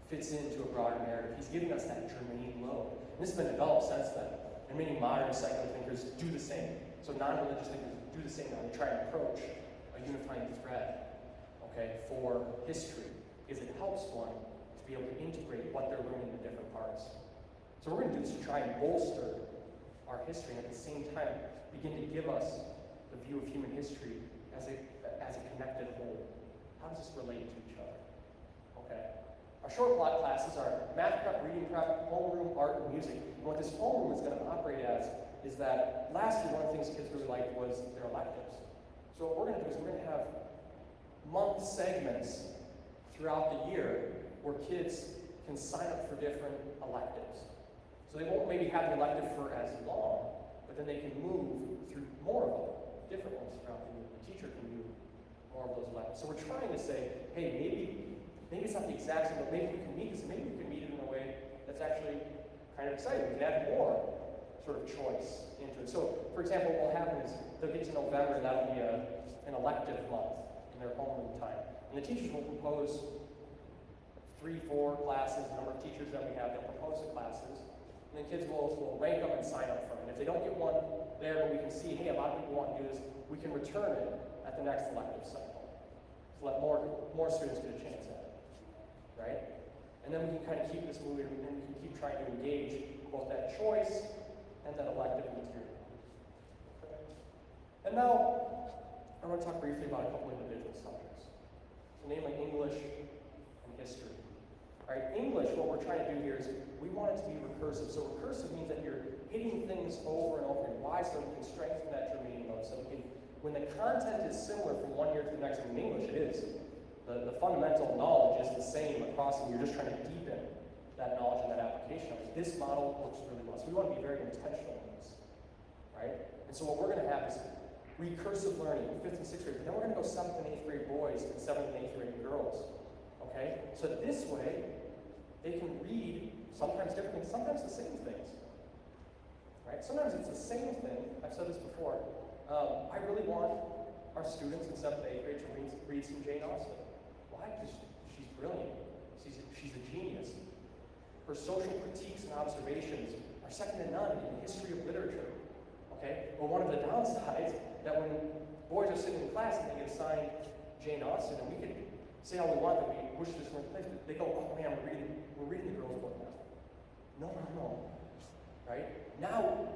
fits into a broader narrative. He's giving us that germane load. And this has been developed since then. And many modern secular thinkers do the same. So non-religious thinkers do the same now. They try and approach a unifying thread, okay, for history, because it helps one to be able to integrate what they're learning in different parts. So what we're going to do is to try and bolster our history and at the same time begin to give us the view of human history as a connected whole. How does this relate to each other? Okay. Our short block classes are math prep, reading prep, homeroom, art, and music. And what this homeroom is going to operate as is that last year one of the things kids really liked was their electives. So what we're going to do is we're going to have month segments throughout the year where kids can sign up for different electives. So they won't maybe have the elective for as long, but then they can move through more of them, different ones throughout the year. The teacher can do more of those electives. So we're trying to say, hey, maybe it's not the exact same, but maybe we can meet this, and maybe we can meet it in a way that's actually kind of exciting. We can add more sort of choice into it. So, for example, what will happen is they'll get to November, and that'll be an elective month in their homeroom time. And the teachers will propose 3, 4 classes, the number of teachers that we have, they'll propose the classes, and then kids will rank them and sign up for them. And if they don't get one there, but we can see, hey, a lot of people want to do this, we can return it at the next elective cycle. So let more students get a chance at it, right? And then we can kind of keep this moving, and we can keep trying to engage both that choice and that elective material. Okay. And now, I want to talk briefly about a couple individual subjects. So namely English and history. All right, English, what we're trying to do here is we want it to be recursive. So recursive means that you're hitting things over and over again. Why? So we can strengthen that germane mode. So we can, when the content is similar from one year to the next, in English it is. The fundamental knowledge is the same across, and you're just trying to deepen that knowledge and that application. This model works really well. So we want to be very intentional in this, right? And so what we're going to have is recursive learning, 5th and 6th grade. But then we're going to go 7th and 8th grade boys and 7th and 8th grade girls. Okay? So this way, they can read sometimes different things, sometimes the same things. Right? Sometimes it's the same thing. I've said this before. I really want our students in 7th and 8th grade to read some Jane Austen. Why? Because she's brilliant. She's a genius. Her social critiques and observations are second to none in the history of literature. Okay? Well, one of the downsides that when boys are sitting in class and they get assigned Jane Austen, and we can say all we want that we push this one place, but they go, oh man, we're reading the girls' book now. No. Right? Now,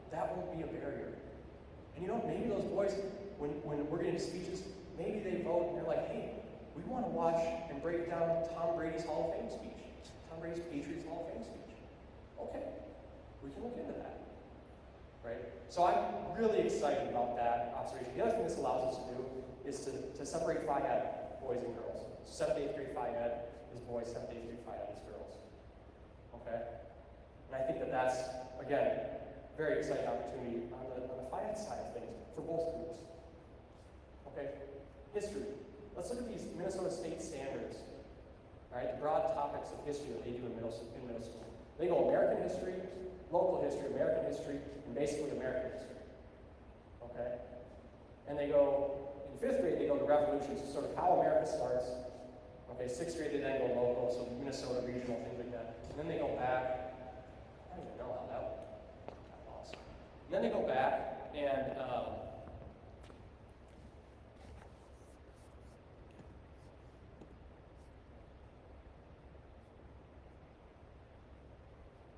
that won't be a barrier. And you know, maybe those boys, when we're getting speeches, maybe they vote and they're like, hey, we want to watch and break down Tom Brady's Hall of Fame speech. Tom Brady's Patriots Hall of Fame speech. Okay, we can look into that. Right? So I'm really excited about that observation. The other thing this allows us to do is to separate Phi Ed, boys and girls. So 7th, 8th grade Phi Ed is boys, 7th, 8th grade Phi Ed is girls. Okay? And I think that's, again, very exciting opportunity on the Phi Ed side of things for both groups. Okay? History. Let's look at these Minnesota State standards All right, the broad topics of history that they do in middle school. They go American history, local history, American history, and basically American history. Okay? And they go, in 5th grade, they go to revolutions, sort of how America starts. Okay, 6th grade, they then go local, so Minnesota regional, things like that. And then they go back, I don't even know how that got lost. And then they go back, and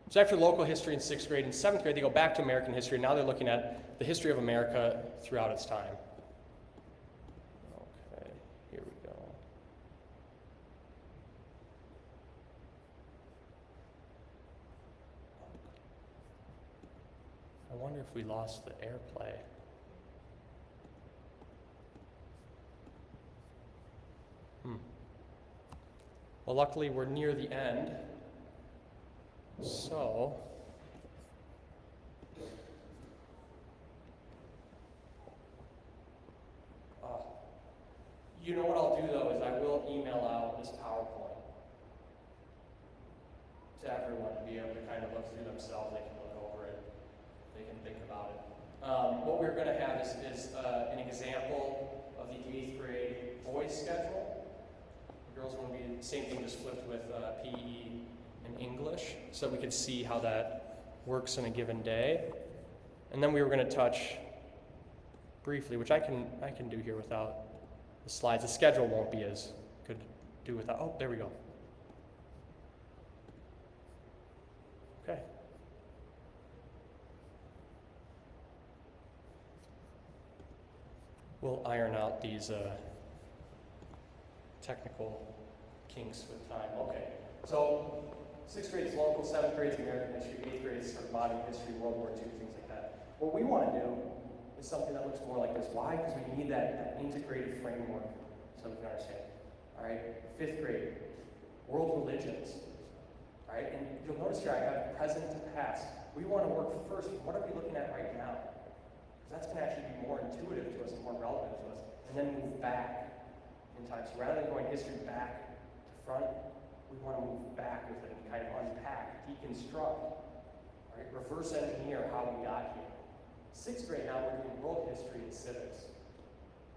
so after local history in 6th grade, in 7th grade, they go back to American history. Now they're looking at the history of America throughout its time. Okay, here we go. I wonder if we lost the AirPlay. Well, luckily we're near the end. So, you know what I'll do though is I will email out this PowerPoint to everyone to be able to kind of look through themselves. They can look over it. They can think about it. What we're going to have is an example of the 8th grade boys schedule. The girls want to be the same thing, just flipped with PE and English, so that we could see how that works in a given day. And then we were going to touch briefly, which I can do here without the slides. The schedule won't be as good to do without. Oh, there we go. Okay. We'll iron out these technical kinks with time. Okay. So 6th grade is local, 7th grade is American history, 8th grade is sort of modern history, World War II, things like that. What we want to do is something that looks more like this. Why? Because we need that integrated framework so we can understand. All right, 5th grade, world religions. All right, and you'll notice here I have present to past. We want to work first. What are we looking at right now? Because that's going to actually be more intuitive to us and more relevant to us, and then move back in time. So rather than going history back to front, we want to move back with it and kind of unpack, deconstruct, right? Reverse engineer how we got here. 6th grade now we're doing world history and civics.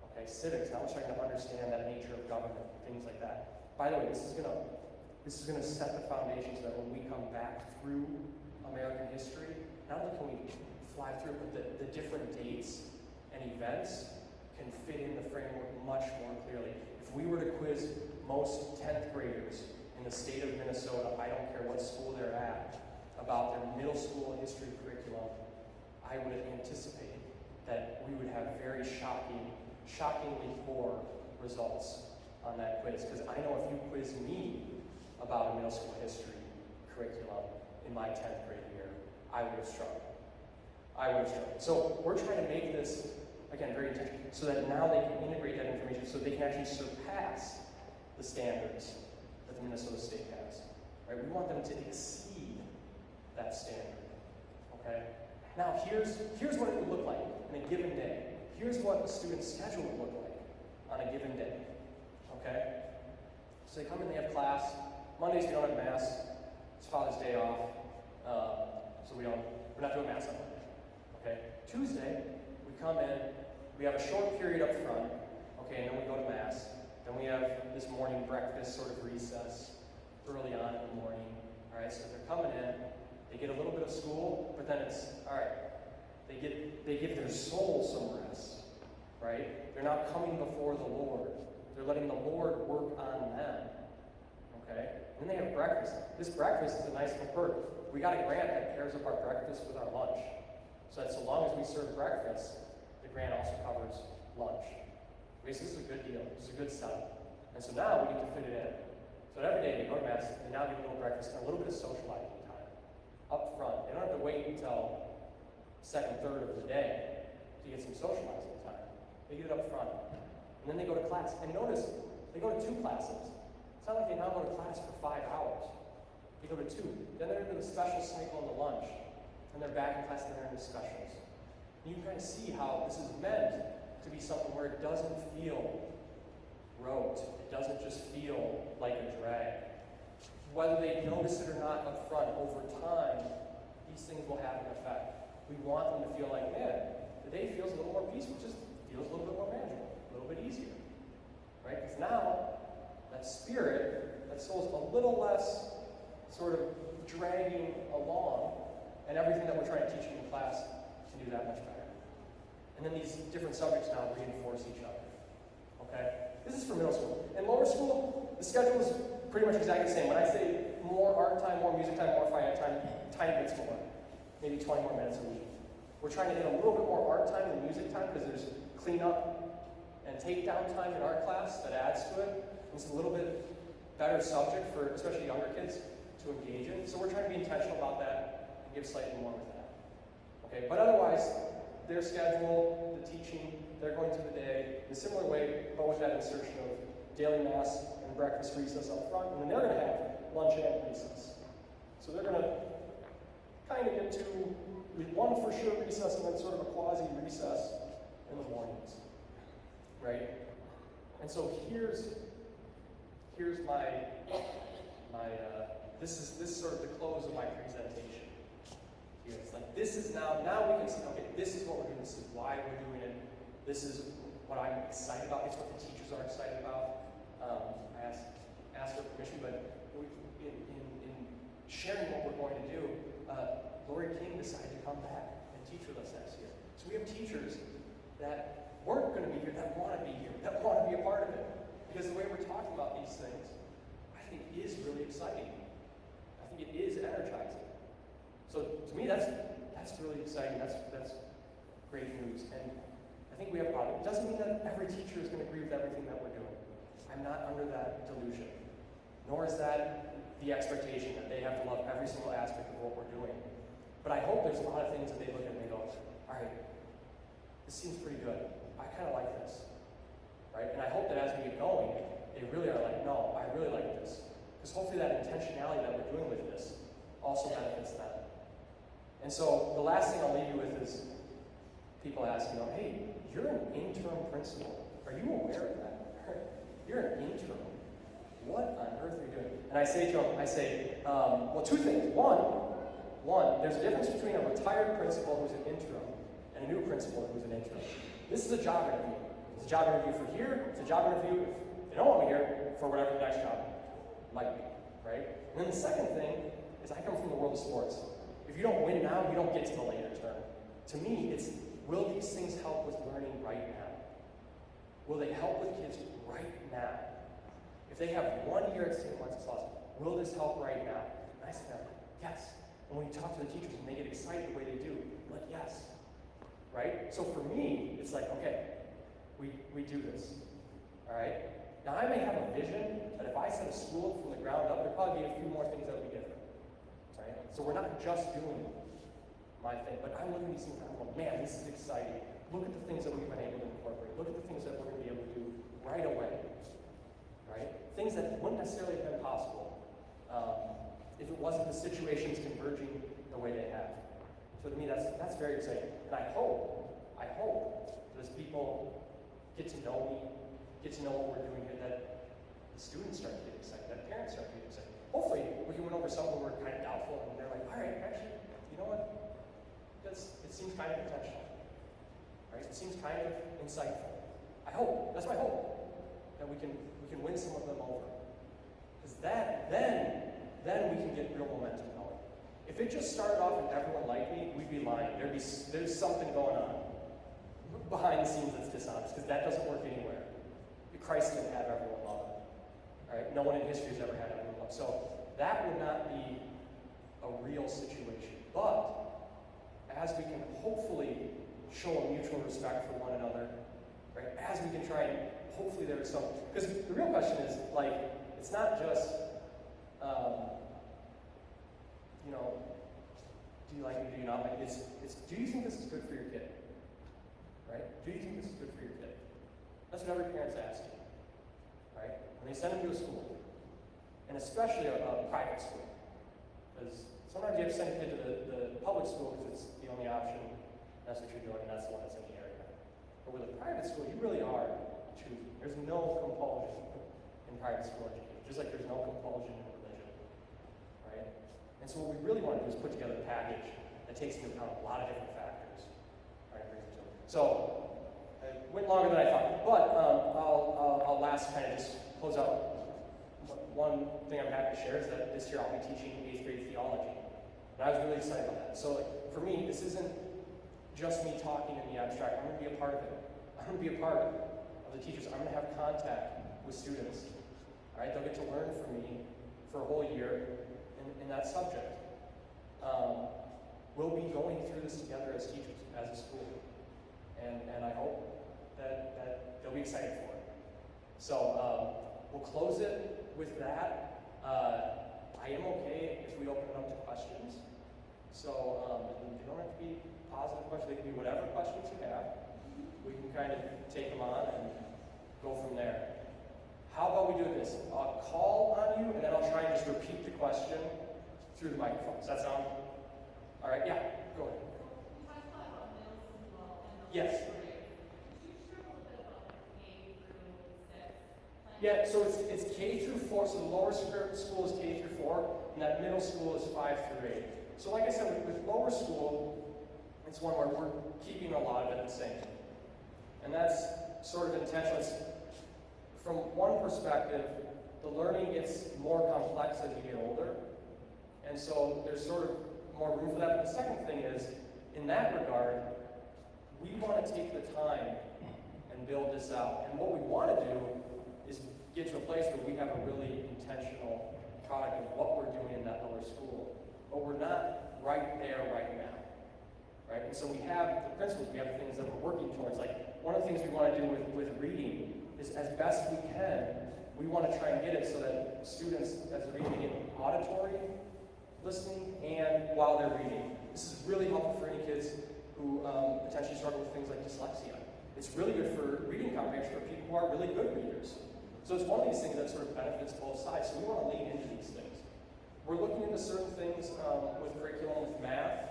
Okay, civics, now we're starting to understand that nature of government, things like that. By the way, this is gonna set the foundation so that when we come back through American history, not only can we fly through, but the different dates and events can fit in the framework much more clearly. If we were to quiz most 10th graders in the state of Minnesota, I don't care what school they're at, about their middle school history curriculum, I would anticipate that we would have very shockingly poor results on that quiz. Because I know if you quiz me about a middle school history curriculum in my 10th grade year, I would have struggled. So we're trying to make this, again, very intentional, so that now they can integrate that information so they can actually surpass the standards that the Minnesota State has. Right? We want them to exceed that standard. Okay? Now here's what it would look like in a given day. Here's what a student's schedule would look like on a given day. Okay? So they come in, they have class. Mondays we don't have mass. It's Father's Day off. So we're not doing mass on Monday. Okay? Tuesday, we come in, we have a short period up front, okay, and then we go to mass. Then we have this morning breakfast sort of recess early on in the morning. All right, so they're coming in, they get a little bit of school, but then it's, all right, they give their soul some rest, right? They're not coming before the Lord. They're letting the Lord work on them, okay? And then they have breakfast. This breakfast is a nice little perk. We got a grant that pairs up our breakfast with our lunch. So that so long as we serve breakfast, the grant also covers lunch. This is a good deal. This is a good setup. And so now we get to fit it in. So every day they go to mass, they now get a little breakfast and a little bit of socializing time up front. They don't have to wait until second, third of the day to get some socializing time. They get it up front. And then they go to class. And notice, they go to 2 classes. It's not like they now go to class for 5 hours. They go to 2. Then they're into the special cycle in the lunch. And they're back in class and they're into specials. And you can kind of see how this is meant to be something where it doesn't feel rote. It doesn't just feel like a drag. Whether they notice it or not up front, over time, these things will have an effect. We want them to feel like, man, the day feels a little more peaceful, just feels a little bit more manageable, a little bit easier. Right? Because now, that spirit, that soul's a little less sort of dragging along, and everything that we're trying to teach you in class can do that much better. And then these different subjects now reinforce each other. Okay? This is for middle school. In lower school, the schedule is pretty much exactly the same. When I say more art time, more music time, more finance time, tiny bits more. Maybe 20 more minutes a week. We're trying to get a little bit more art time than music time because there's cleanup and takedown time in art class that adds to it. It's a little bit better subject for especially younger kids to engage in. So we're trying to be intentional about that and give slightly more with that. Okay, but otherwise, their schedule, the teaching, they're going through the day in a similar way, but with that insertion of daily mass and breakfast recess up front, and then they're going to have lunch and recess. So they're going to kind of get to one for sure recess and then sort of a quasi-recess in the mornings, right? And so here's this is sort of the close of my presentation. Here, it's like this is now we can see, okay, this is what we're doing, this is why we're doing it, this is what I'm excited about, it's what the teachers are excited about. I asked for permission, but in sharing what we're going to do, Lori King decided to come back and teach with us next year. So we have teachers that weren't going to be here, that want to be here, that want to be a part of it. Because the way we're talking about these things, I think is really exciting. I think it is energizing. So to me, that's really exciting. That's great news. And I think we have a problem. It doesn't mean that every teacher is going to agree with everything that we're doing. I'm not under that delusion. Nor is that the expectation that they have to love every single aspect of what we're doing. But I hope there's a lot of things that they look at and they go, all right, this seems pretty good. I kind of like this. Right? And I hope that as we get going, they really are like, no, I really like this. Because hopefully that intentionality that we're doing with this also benefits them. And so the last thing I'll leave you with is people ask, hey, you're an interim principal. Are you aware of that? You're an interim. What on earth are you doing? And I say to them, well, two things. One, there's a difference between a retired principal who's an interim and a new principal who's an interim. This is a job interview. It's a job interview for here. It's a job interview, if they don't want me here, for whatever the next job might be, right? And then the second thing is I come from the world of sports. If you don't win now, you don't get to the later term. To me, it's, will these things help with learning right now? Will they help with kids right now? If they have 1 year at St. Wenceslaus, will this help right now? And I say, yes. And when you talk to the teachers and they get excited the way they do, I'm like, yes. Right? So for me, it's like, okay, we do this. All right? Now I may have a vision that if I set a school from the ground up, there'll probably be a few more things that would be different. Right? So we're not just doing my thing, but I'm looking at these things and I'm going, man, this is exciting. Look at the things that we've been able to incorporate. Look at the things that we're going to be able to do right away. Right? Things that wouldn't necessarily have been possible if it wasn't the situations converging the way they have. So to me, that's very exciting. And I hope that as people get to know me, get to know what we're doing here, that the students start to get excited, that parents start to get excited. Hopefully, we can win over some who were kind of doubtful, and they're like, all right, actually, you know what? It seems kind of intentional. Right? It seems kind of insightful. I hope, that's my hope, that we can win some of them over. Because then we can get real momentum going. If it just started off and everyone liked me, we'd be lying. There's something going on behind the scenes that's dishonest, because that doesn't work anywhere. Christ didn't have everyone love him. Right? No one in history has ever had everyone love. So that would not be a real situation. But as we can hopefully show a mutual respect for one another, right? As we can try and hopefully there is some, because the real question is, like, it's not just do you like me, do you not like me? It's do you think this is good for your kid? Right? Do you think this is good for your kid? That's what every parent's asking. Right? When they send them to a school, and especially a private school. Because sometimes you have to send a kid to the public school because it's the only option, that's what you're doing, and that's the one that's in the area. But with a private school, you really are choosing. There's no compulsion in private school education, just like there's no compulsion in religion, right? And so what we really want to do is put together a package that takes into account a lot of different factors, right? So, I went longer than I thought, but I'll last kind of just close out. One thing I'm happy to share is that this year I'll be teaching 8th grade theology, and I was really excited about that. So, for me, this isn't just me talking in the abstract. I'm going to be a part of it. I'm going to be a part of the teachers. I'm going to have contact with students. All right, they'll get to learn from me for a whole year in that subject. We'll be going through this together as teachers, as a school, and I hope that they'll be excited for it. So we'll close it with that. I am okay if we open it up to questions. So they don't have to be positive questions. They can be whatever questions you have. We can kind of take them on and go from there. How about we do this? I'll call on you, and then I'll try and just repeat the question through the microphone. Does that sound? All right, yeah, go ahead. Yes. Yeah, so it's K through 4, so the lower school is K through 4, and that middle school is 5 through 8. So like I said, with lower school, it's one where we're keeping a lot of it the same. And that's sort of intentional. From one perspective, the learning gets more complex as you get older. And so there's sort of more room for that. But the second thing is, in that regard, we want to take the time and build this out. And what we want to do is get to a place where we have a really intentional product of what we're doing in that lower school. But we're not right there right now. Right? And so we have the principles, we have the things that we're working towards. Like, one of the things we want to do with reading is, as best we can, we want to try and get it so that students, as they're reading, get auditory listening and while they're reading. This is really helpful for any kids who potentially struggle with things like dyslexia. It's really good for reading comprehension for people who are really good readers. So it's one of these things that sort of benefits both sides. So we want to lean into these things. We're looking into certain things with curriculum, with math.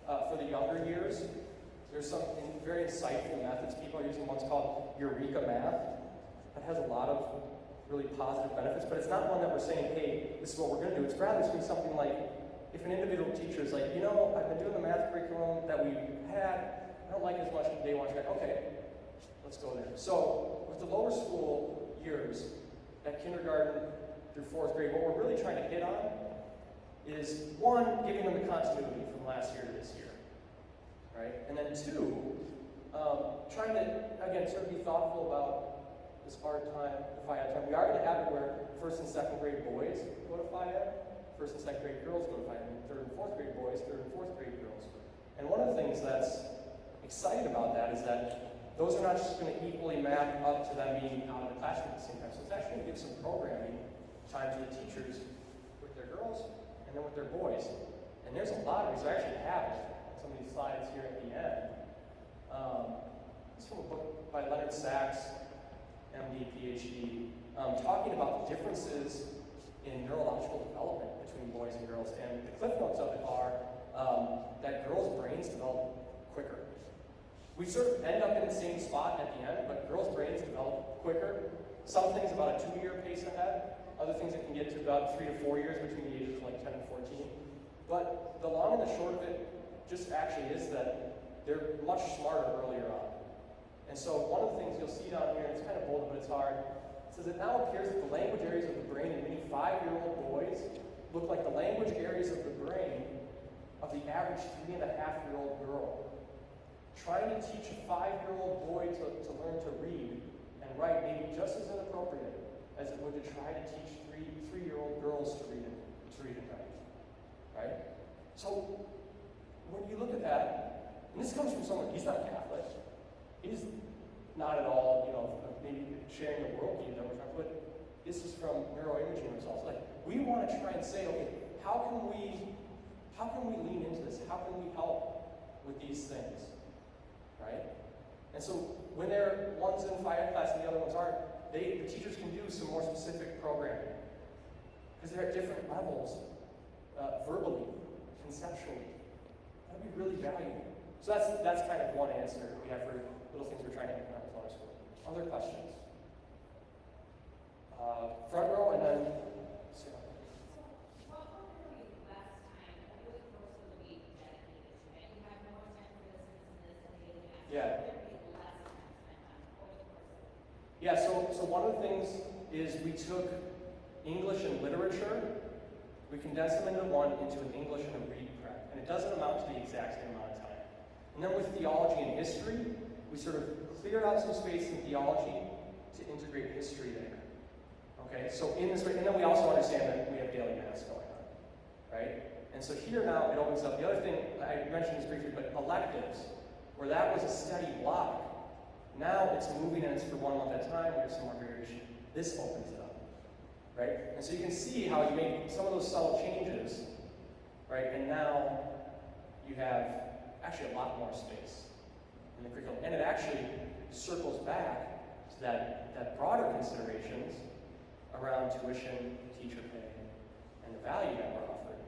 For the younger years, there's some very insightful methods people are using. One's called Eureka Math. That has a lot of really positive benefits, but it's not one that we're saying, hey, this is what we're going to do. It's rather going to be something like, if an individual teacher is like, you know, I've been doing the math curriculum that we had, I don't like it as much, they want to go, okay, let's go there. So with the lower school years, at kindergarten through 4th grade, what we're really trying to hit on is, one, giving them the continuity from last year to this year, right? And then two, trying to, again, sort of be thoughtful about this hard time, the FIAD time. We are going to have it where 1st and 2nd grade boys go to FIAD, 1st and 2nd grade girls go to FIAD, and 3rd and 4th grade boys, 3rd and 4th grade girls. And one of the things that's exciting about that is that those are not just going to equally map up to them being out of the classroom at the same time. So it's actually going to give some programming time to the teachers with their girls and then with their boys. And there's a lot of these. I actually have some of these slides here at the end. This is from a book by Leonard Sachs, MD, PhD, talking about the differences in neurological development between boys and girls. And the cliff notes of it are that girls' brains develop quicker. We sort of end up in the same spot at the end, but girls' brains develop quicker. Some things about a 2-year pace ahead. Other things that can get to about 3 to 4 years between the ages of like 10 and 14. But the long and the short of it just actually is that they're much smarter earlier on. And so one of the things you'll see down here, and it's kind of bold, but it's hard, it says it now appears that the language areas of the brain in many 5-year-old boys look like the language areas of the brain of the average 3.5-year-old girl. Trying to teach a 5-year-old boy to learn to read and write may be just as inappropriate as it would to try to teach 3-year-old girls to read and write. Right? So when you look at that, and this comes from someone, he's not Catholic. He's not at all, maybe sharing the worldview that we're trying to put. This is from neuroimaging results. Like, we want to try and say, okay, how can we lean into this? How can we help with these things? Right? And so when one's in FIAD class and the other ones aren't, the teachers can do some more specific programming. Because they're at different levels, verbally, conceptually. That would be really valuable. So that's kind of one answer we have for little things we're trying to implement with our school. Other questions? Yeah, so one of the things is we took English and literature, we condensed them into an English and a read prep. And it doesn't amount to the exact same amount of time. And then with theology and history, we sort of cleared out some space in theology to integrate history there. Okay, so in this way, and then we also understand that we have daily mass going on, right? And so here now it opens up. The other thing, I mentioned this briefly, but electives, where that was a steady block, now it's moving and it's for 1 month at a time, there's some more variation. This opens it up, right? And so you can see how you made some of those subtle changes, right? And now you have actually a lot more space in the curriculum. And it actually circles back to that broader considerations around tuition, teacher pay, and the value that we're offering.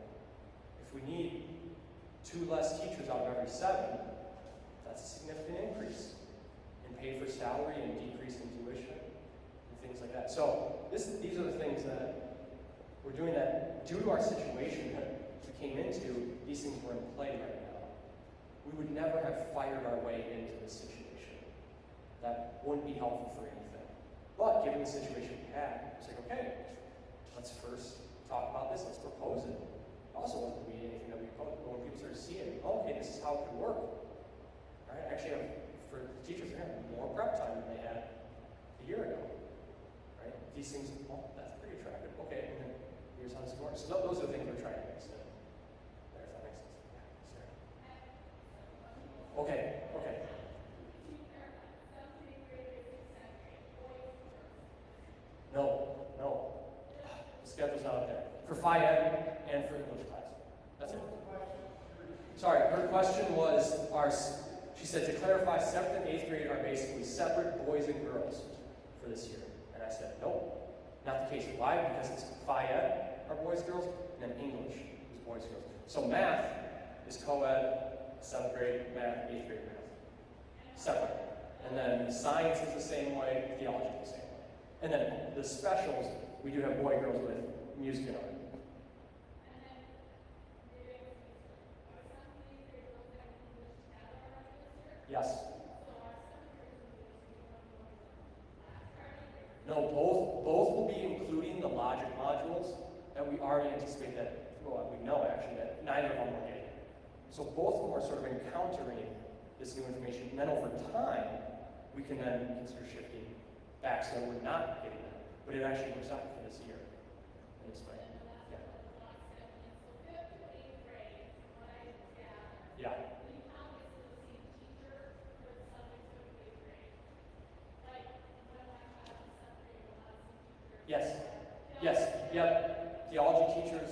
If we need 2 less teachers out of every 7, that's a significant increase in pay for salary and decrease in tuition and things like that. So these are the things that we're doing that due to our situation that we came into, these things were in play right now. We would never have fired our way into this situation. That wouldn't be helpful for anything. But given the situation we had, it's like, okay, let's first talk about this, let's propose it. It also wasn't going to be anything that we proposed, but when people started seeing, oh, okay, this is how it could work. Right? Actually, for the teachers, they're going to have more prep time than they had a year ago. Right? These things, well, that's pretty attractive. Okay, and then here's how this works. So those are the things we're trying to mix in. There, if that makes sense. Yeah, okay. No. The schedule's not up there. For Phi Ed and for English class. That's it. Sorry, her question was, she said, to clarify, 7th and 8th grade are basically separate boys and girls for this year. And I said, nope, not the case. Why? Because it's Phi Ed are boys, girls, and then English is boys, girls. So math is co-ed, 7th grade math, 8th grade math. Separate. And then science is the same way, theology is the same way. And then the specials, we do have boy, girls with music and art. Yes. No, both will be including the logic modules, and we already anticipate that, well, we know actually that neither of them are getting it. So both of them are sort of encountering this new information, and then over time, we can then consider shifting back so that we're not getting that. But it actually works out for this year. In this way. Yeah. Yeah. Yes. Yep. Theology teachers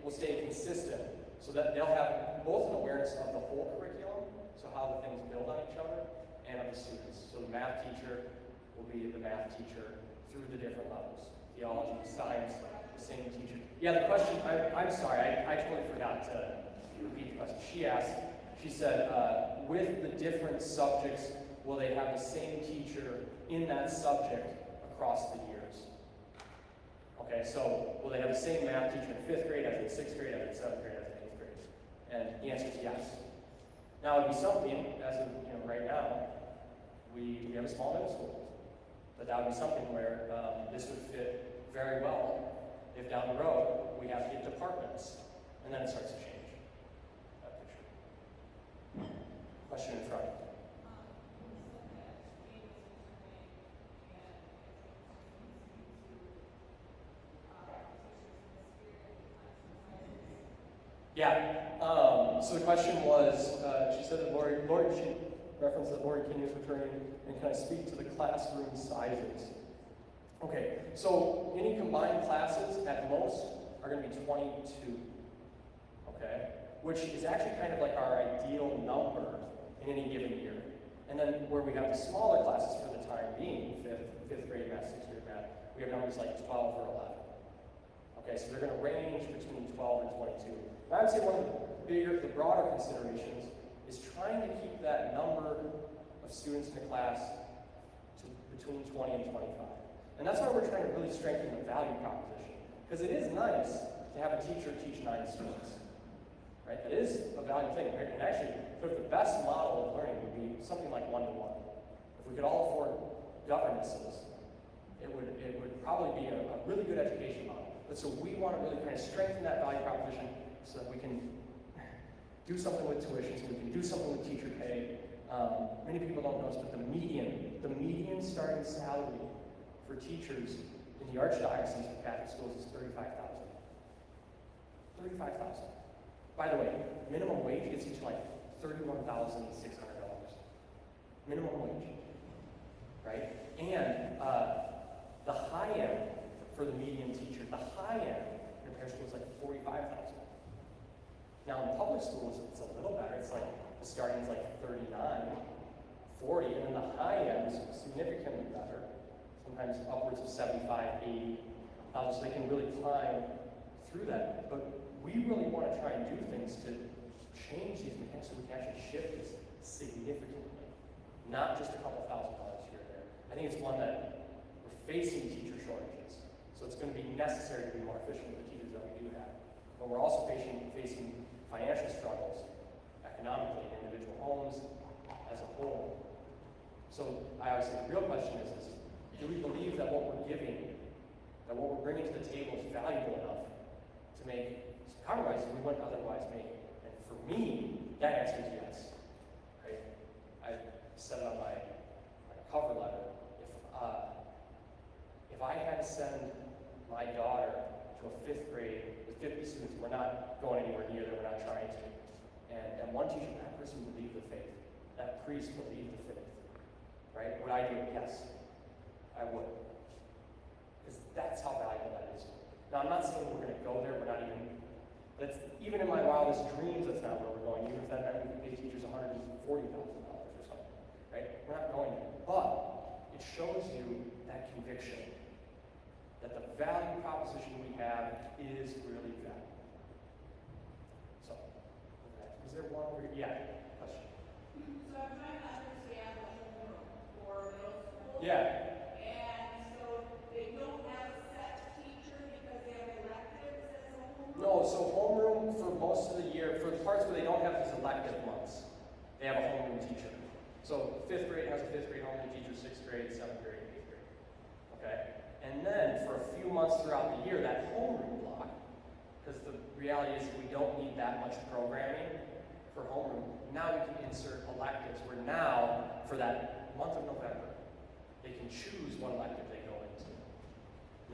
will stay consistent so that they'll have both an awareness of the whole curriculum, so how the things build on each other, and of the students. So the math teacher will be the math teacher through the different levels. Theology, science, the same teacher. Yeah, the question, I'm sorry, I totally forgot to repeat the question. She asked, she said, with the different subjects, will they have the same teacher in that subject across the years? Okay, so will they have the same math teacher in 5th grade as in 6th grade, as in 7th grade, as in 8th grade? And the answer is yes. Now, it would be something, as of right now, we have a small middle school. But that would be something where this would fit very well if down the road we have to get departments, and then it starts to change. That picture. Question in front. Yeah. So the question was, she said that she referenced that Lori King is returning, and can I speak to the classroom sizes? Okay, so any combined classes at most are going to be 22, okay? Which is actually kind of like our ideal number in any given year. And then where we have the smaller classes for the time being, 5th grade math, 6th grade math, we have numbers like 12 or 11. Okay, so they're going to range between 12 and 22. And I would say one of the broader considerations is trying to keep that number of students in the class to between 20 and 25. And that's why we're trying to really strengthen the value proposition. Because it is nice to have a teacher teach 9 students. Right? That is a value thing. Right? And actually, sort of the best model of learning would be something like 1-to-1. If we could all afford governesses, it would probably be a really good education model. But so we want to really kind of strengthen that value proposition so that we can do something with tuition, so we can do something with teacher pay. Many people don't know this, but the median starting salary for teachers in the Archdiocese for Catholic schools is $35,000. $35,000. By the way, minimum wage gets you to like $31,600. Minimum wage, right? And the high end for the median teacher, the high end in a parish school is like $45,000. Now in public schools, it's a little better. It's like the starting is like $39, $40, and then the high end is significantly better. Sometimes upwards of $75, $80. So they can really climb through that. But we really want to try and do things to change these mechanics so we can actually shift this significantly, not just a couple $1,000s here and there. I think it's one that we're facing teacher shortages, so it's going to be necessary to be more efficient with the teachers that we do have. But we're also facing financial struggles economically in individual homes as a whole. So I always say the real question is do we believe that what we're giving, that what we're bringing to the table is valuable enough to make some compromises we wouldn't otherwise make? And for me, that answer is yes. Right? I said it on my cover letter. If I had to send my daughter to a 5th grade with 50 students, we're not going anywhere near that, we're not trying to. And one teacher, that person believed the faith. That priest believed the faith. Right? Would I do it? Yes. I would. Because that's how valuable that is. Now, I'm not saying we're going to go there. We're not even in my wildest dreams, that's not where we're going. Even if that meant we could pay teachers $140,000 or something. Right? We're not going there. But it shows you that conviction that the value proposition we have is really valuable. So, is there one over here? Yeah, question. So I'm trying to understand the homeroom for middle school. Yeah. And so they don't have a set teacher because they have electives as a homeroom? No, so homeroom for most of the year, for the parts where they don't have these elective months, they have a homeroom teacher. So 5th grade has a 5th grade homeroom teacher, 6th grade, 7th grade, 8th grade. Okay? And then for a few months throughout the year, that homeroom block, because the reality is we don't need that much programming for homeroom, now we can insert electives where now, for that month of November, they can choose what elective they go into.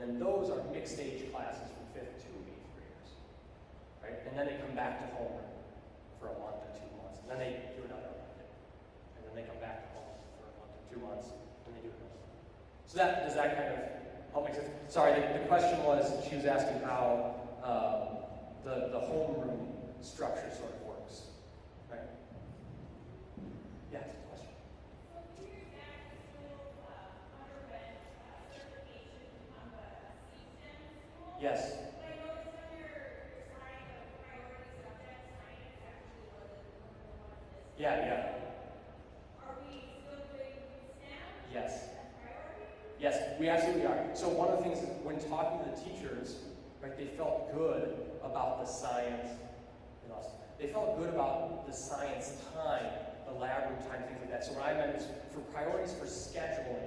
And then those are mixed age classes from 5th to 8th graders. Right? And then they come back to homeroom for a month or 2 months. And then they do another elective. And then they come back to home for a month or 2 months, and they do another. So does that kind of help make sense? Sorry, the question was, she was asking how the homeroom structure sort of works. Right? Yeah, question. So years back, the school underwent certification to become a CSTEM school. Yes. But I noticed on your slide of priority subject, science actually wasn't one of this. Yeah. Are we still doing STEM? Yes. As priority? Yes, we absolutely are. So one of the things is when talking to the teachers, right, they felt good about the science. They felt good about the science time, the lab room time, things like that. So what I meant is for priorities for scheduling,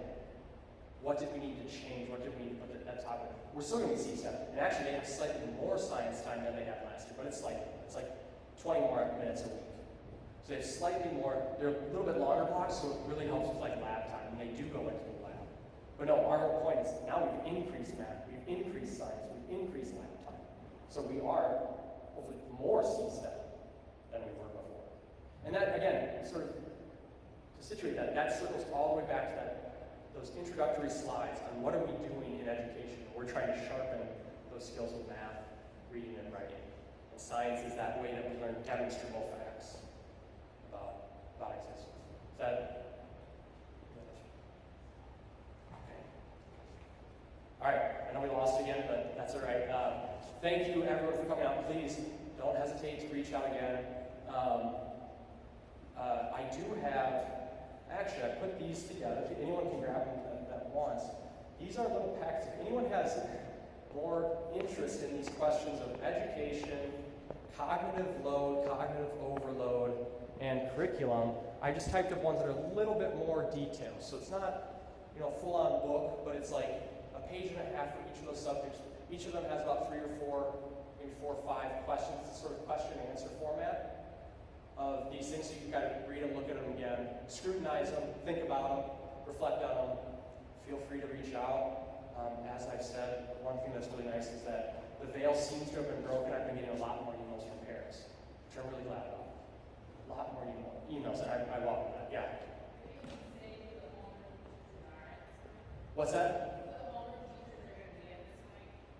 what did we need to change? What did we need to put at that top? We're still going to be C7. And actually they have slightly more science time than they had last year, but it's like 20 more minutes a week. So they have slightly more, they're a little bit longer blocks, so it really helps with like lab time, and they do go into the lab. But no, our whole point is now we've increased math, we've increased science, we've increased lab time. So we are hopefully more C7 than we were before. And that, again, sort of to situate that circles all the way back to those introductory slides on what are we doing in education. We're trying to sharpen those skills with math, reading, and writing. And science is that way that we learn demonstrable facts about existence. Is that? Okay. All right, I know we lost again, but that's all right. Thank you, everyone, for coming out. Please don't hesitate to reach out again. I do have, actually, I put these together. Anyone can grab them at once. These are little packets. If anyone has more interest in these questions of education, cognitive load, cognitive overload, and curriculum, I just typed up ones that are a little bit more detailed. So it's not, full-on book, but it's like of those subjects. Each of them has about 3 or 4, maybe 4 or 5 questions. It's sort of question and answer format of these things, so you can kind of read them, look at them again, scrutinize them, think about them, reflect on them. Feel free to reach out. As I've said, one thing that's really nice is that the veil seems to have been broken. I've been getting a lot more emails from parents, which I'm really glad about. A lot more emails, and I welcome that. Yeah. What's that?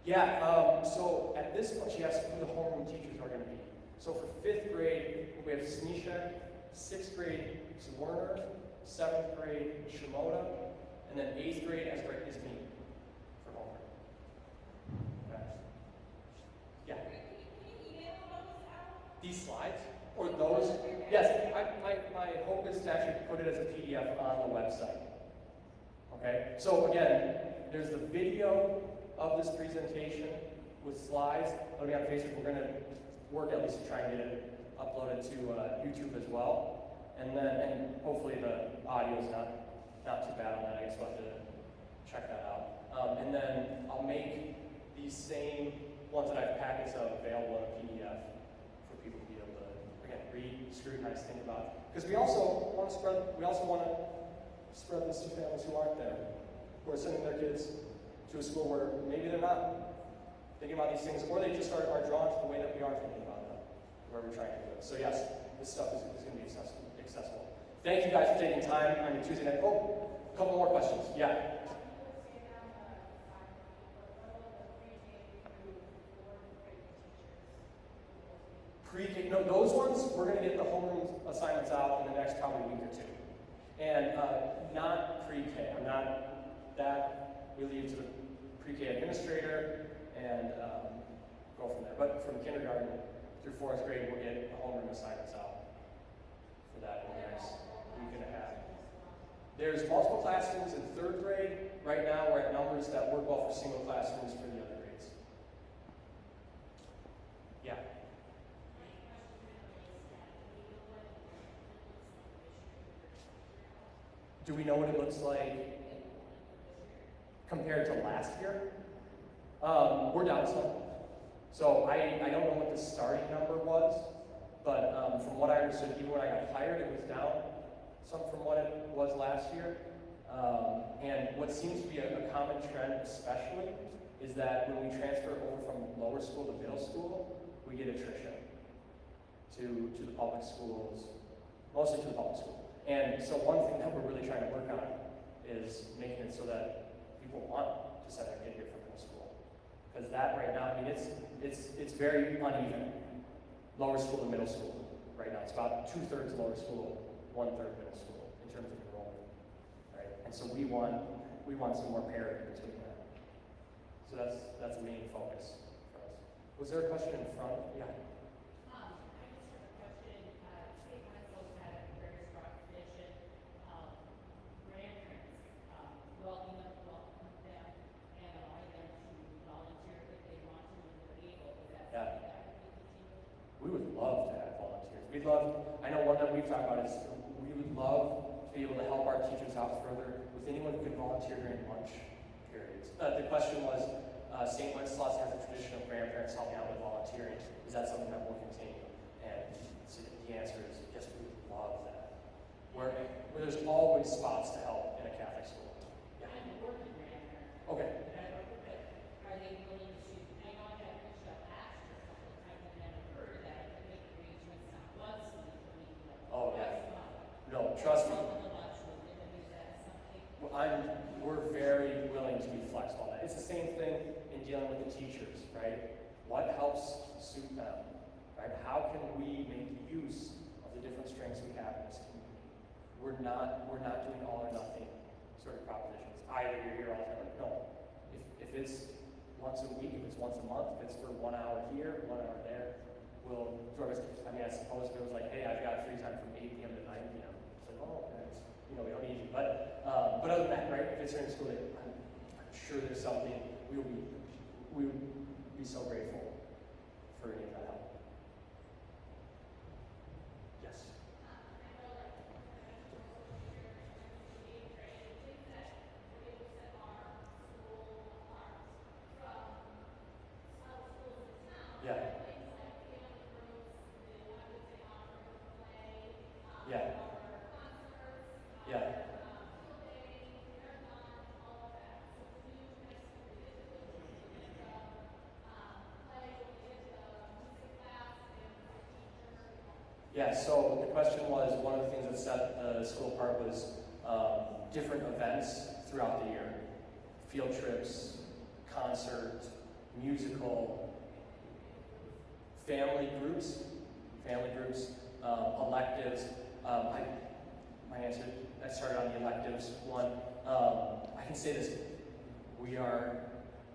Yeah, so at this point, she asked who the homeroom teachers are going to be. So for 5th grade, we have Snisha, 6th grade is Werner, 7th grade Shimoda, and then 8th grade is me for homeroom. Okay. Yeah. These slides? Or those? Yes, my hope is to actually put it as a PDF on the website. Okay, so again, there's the video of this presentation with slides. It'll be on Facebook. We're going to work at least to try and get it uploaded to YouTube as well. And hopefully the audio is not too bad on that. I guess we'll have to check that out. And then I'll make these same ones that I've packaged up available in a PDF for people to be able to, again, read, scrutinize, think about. Because we also want to spread this to families who aren't there, who are sending their kids to a school where maybe they're not thinking about these things, or they just are drawn to the way that we are thinking about them, where we're trying to do it. So yes, this stuff is going to be accessible. Thank you guys for taking time on your Tuesday night. Oh, a couple more questions. Yeah. Pre-K, no, those ones, we're going to get the homeroom assignments out in the next probably week or 2. And not pre-K. I'm not that. We leave to the pre-K administrator and go from there. But from kindergarten through 4th grade, we'll get the homeroom assignments out for that in the next week and a half. There's multiple classrooms in 3rd grade. Right now, we're at numbers that work well for single classrooms for the other grades. Yeah. Do we know what it looks like compared to last year? We're down some. So I don't know what the starting number was, but from what I understood, even when I got hired, it was down some from what it was last year. And what seems to be a common trend especially is that when we transfer over from lower school to middle school, we get attrition to the public schools, mostly to the public school. And so one thing that we're really trying to work on is making it so that people want to send their kid here from middle school. Because that right now, I mean, it's very uneven. Lower school to middle school right now. It's about 2/3 lower school, 1/3 middle school in terms of enrollment. Right? And so we want some more parity between that. So that's the main focus for us. Was there a question in front? Yeah. We would love to have volunteers. I know one that we've talked about is we would love to be able to help our teachers out further with anyone who could volunteer during lunch periods. The question was, St. Wenceslaus has a tradition of grandparents helping out with volunteering. Is that something that will continue? And so the answer is yes, we would love that. Where there's always spots to help in a Catholic school. Yeah. Okay. Are they willing to, I know I got reached out last year a couple of times and never heard of that, if they make arrangements not once a week, or maybe like Oh, yeah. twice a month. No, trust me. Is Well, we're very willing to be flexible on that. It's the same thing in dealing with the teachers, right? What helps suit them, right? How can we make use of the different strengths we have in this community? We're not doing all or nothing sort of propositions. Either you're here all the time. No. If it's once a week, if it's once a month, if it's for 1 hour here, 1 hour there, we'll do our best. I mean, I suppose if it was like, hey, I've got free time from 8 p.m. to 9 p.m. It's like, oh, okay, we don't need you. But other than that, right? If it's here in school, I'm sure there's something we would be so grateful for any of that help. Yes. Yeah, so the question was, one of the things that set the school apart was different events throughout the year. Field trips, concert, musical, family groups, electives. My answer, I started on the electives one. I can say this, we are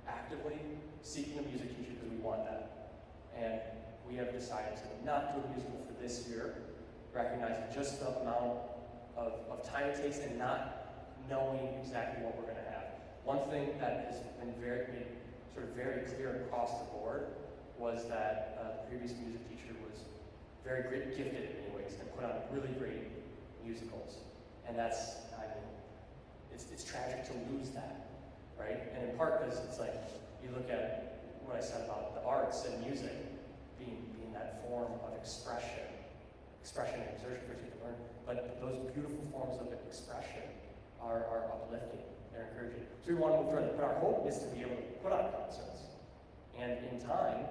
actively seeking a music teacher because we want that. And we have decided to not do a musical for this year, recognizing just the amount of time it takes and not knowing exactly what we're going to have. One thing that has been very clear across the board was that the previous music teacher was very gifted in many ways and put on really great musicals. And that's, it's tragic to lose that, right? And in part because it's like, you look at what I said about the arts and music being that form of expression and exertion for you to learn, but those beautiful forms of expression are uplifting, they're encouraging. So we want to move further, but our hope is to be able to put on concerts. And in time,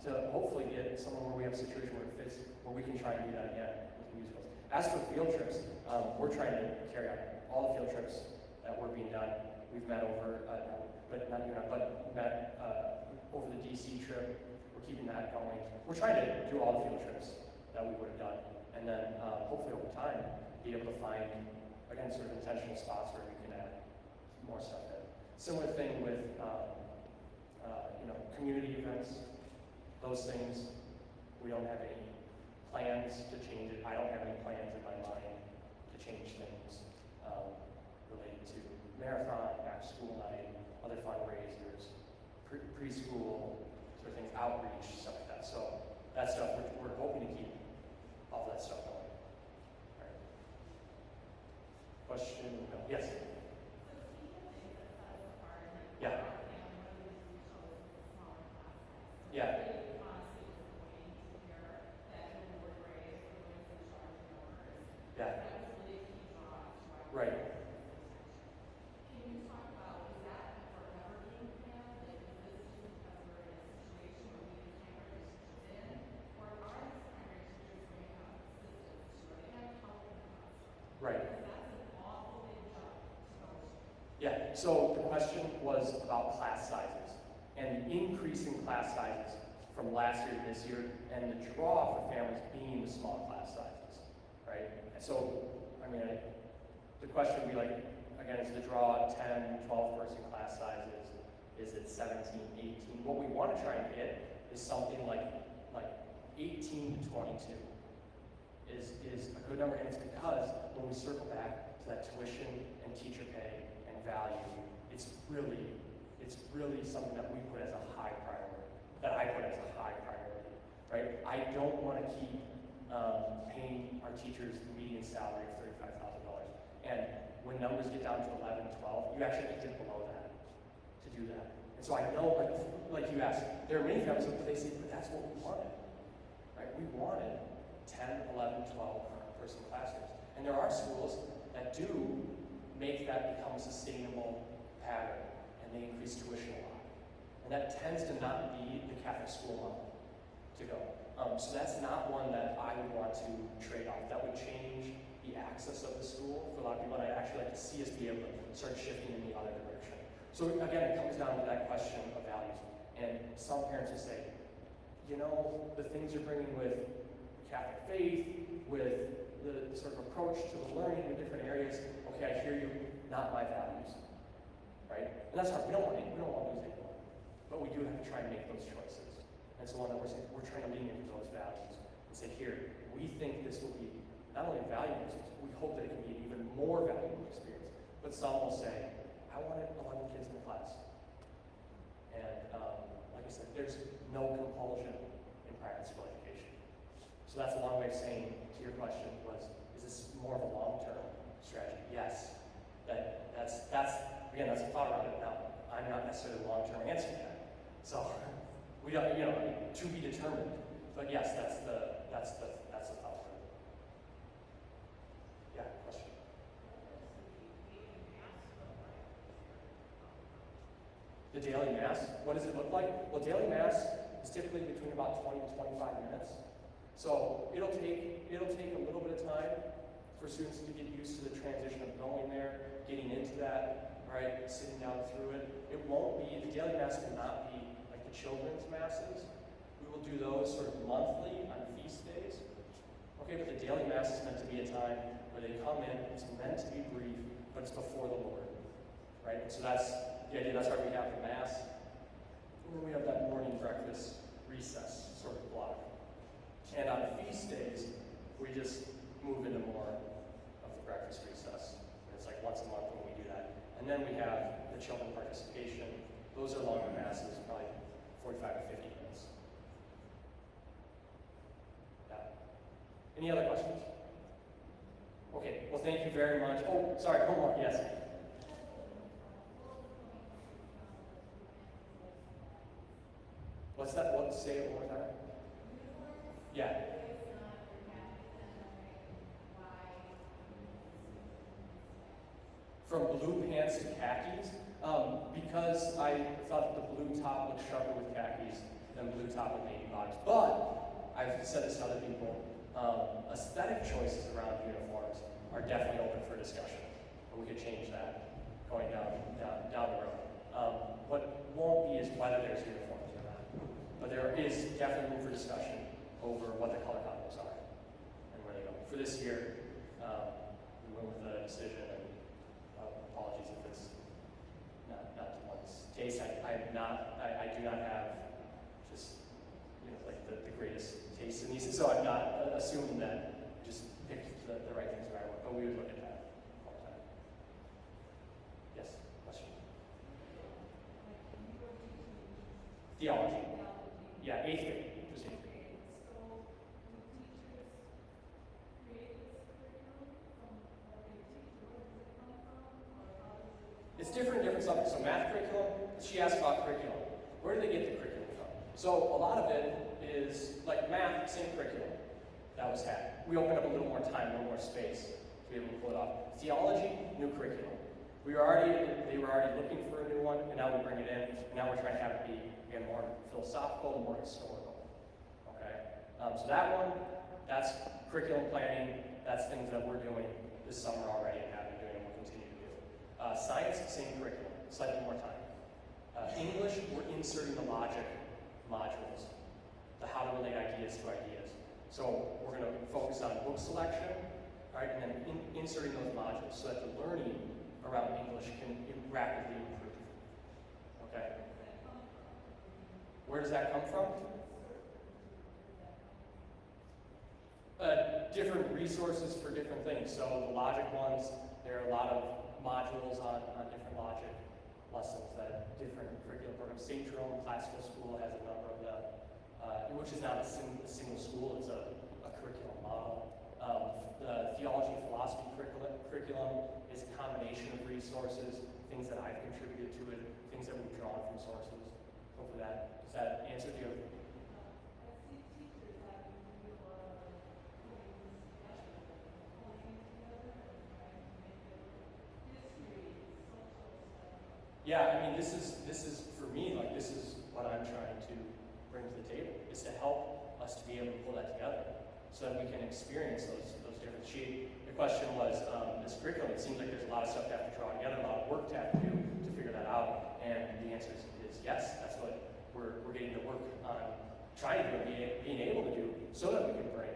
to hopefully get somewhere where we have a situation where it fits, where we can try and do that again with musicals. As for field trips, we're trying to carry out all the field trips that were being done. We've met over, over the DC trip. We're keeping that going. We're trying to do all the field trips that we would have done. And then hopefully over time, be able to find, again, sort of intentional spots where we can add more stuff in. Similar thing with, community events. Those things, we don't have any plans to change it. I don't have any plans in my mind to change things related to marathon, back to school night, other fundraisers, preschool, sort of things, outreach, stuff like that. So that stuff, we're hoping to keep all that stuff going. All right. Question? No. Yes? Yeah. Yeah. Yeah. Right. Can you talk about, is that forever being planned? Like, is this just because we're in a situation where we need primary teachers in? Or are these primary teachers going to have assistants? Are they going to help in the classroom? Right. Because that's an awful big jump to go to. Yeah, so the question was about class sizes and the increase in class sizes from last year to this year and the draw for families being the small class sizes, right? And so, the question would be like, again, is the draw 10, 12 person class sizes? Is it 17, 18? What we want to try and hit is something like 18 to 22 is a good number, and it's because when we circle back to that tuition and teacher pay and value, it's really something that we put as a high priority, that I put as a high priority, right? I don't want to keep paying our teachers the median salary of $35,000. And when numbers get down to 11, 12, you actually have to dip below that to do that. And so I know, like you asked, there are many families that they say, but that's what we wanted, right? We wanted 10, 11, 12 person classrooms. And there are schools that do make that become a sustainable pattern, and they increase tuition a lot. And that tends to not be the Catholic school model to go. So that's not one that I would want to trade off. That would change the access of the school for a lot of people, and I'd actually like to see us be able to start shifting in the other direction. So again, it comes down to that question of values. And some parents will say, the things you're bringing with Catholic faith, with the sort of approach to the learning in different areas, okay, I hear you, not my values, right? And that's hard. We don't want to lose anyone, but we do have to try and make those choices. And so one that we're saying, we're trying to lean into those values and say, here, we think this will be not only a valuable experience, we hope that it can be an even more valuable experience. But some will say, I wanted 11 kids in the class. And like I said, there's no compulsion in private school education. So that's a long way of saying to your question was, is this more of a long-term strategy? Yes. That's a thought around it. Now, I'm not necessarily a long-term answer to that. So we don't, to be determined. But yes, that's the thought. Yeah, question. The daily mass, what does it look like? Well, daily mass is typically between about 20 to 25 minutes. So it'll take a little bit of time for students to get used to the transition of going there, getting into that, right, sitting down through it. It won't be, the daily mass will not be like the children's masses. We will do those sort of monthly on feast days. Okay, but the daily mass is meant to be a time where they come in, it's meant to be brief, but it's before the Lord, right? And so that's the idea, that's why we have the mass. And then we have that morning breakfast recess sort of block. And on feast days, we just move into more of the breakfast recess. It's like once a month when we do that. And then we have the children participation. Those are longer masses, probably 45 to 50 minutes. Yeah. Any other questions? Okay, well thank you very much. Oh, sorry, homework, yes. What's that? What? Say it one more time. Yeah. From blue pants to khakis, because I thought that the blue top looked sharper with khakis than blue top with navy bottoms. But I've said this to other people, aesthetic choices around uniforms are definitely open for discussion. And we could change that going down the road. What won't be is whether there's uniforms or not. But there is definitely room for discussion over what the color combos are and where they go. For this year, we went with a decision, and apologies if it's not to one's taste. I do not have just like the greatest taste in these, so I'm not assuming that just picked the right things that I want. But we would look at that all the time. Yes, question. Theology. Yeah, 8th grade. Just 8th grade. It's different subjects. So math curriculum, she asked about curriculum. Where do they get the curriculum from? So a lot of it is like math, same curriculum that was had. We opened up a little more time, a little more space to be able to pull it off. Theology, new curriculum. They were already looking for a new one, and now we bring it in. And now we're trying to have it be, again, more philosophical, more historical. Okay? So that one, that's curriculum planning. That's things that we're doing this summer already and have been doing and will continue to do. Science, same curriculum, slightly more time. English, we're inserting the logic modules, the how to relate ideas to ideas. So we're going to focus on book selection, right, and then inserting those modules so that the learning around English can rapidly improve. Okay? Where does that come from? Different resources for different things. So the logic ones, there are a lot of modules on different logic lessons that different curriculum programs. St. Jerome Classical School has a number of them, which is not a single school, it's a curriculum model. The theology and philosophy curriculum is a combination of resources, things that I've contributed to it, things that we've drawn from sources. Hopefully does that answer to your Yeah, I mean, this is for me, like, this is what I'm trying to bring to the table, is to help us to be able to pull that together so that we can experience those different sheets. The question was, this curriculum, it seems like there's a lot of stuff to have to draw together, a lot of work to have to do to figure that out, and the answer is yes. That's what we're getting to work on trying to do and being able to do so that we can bring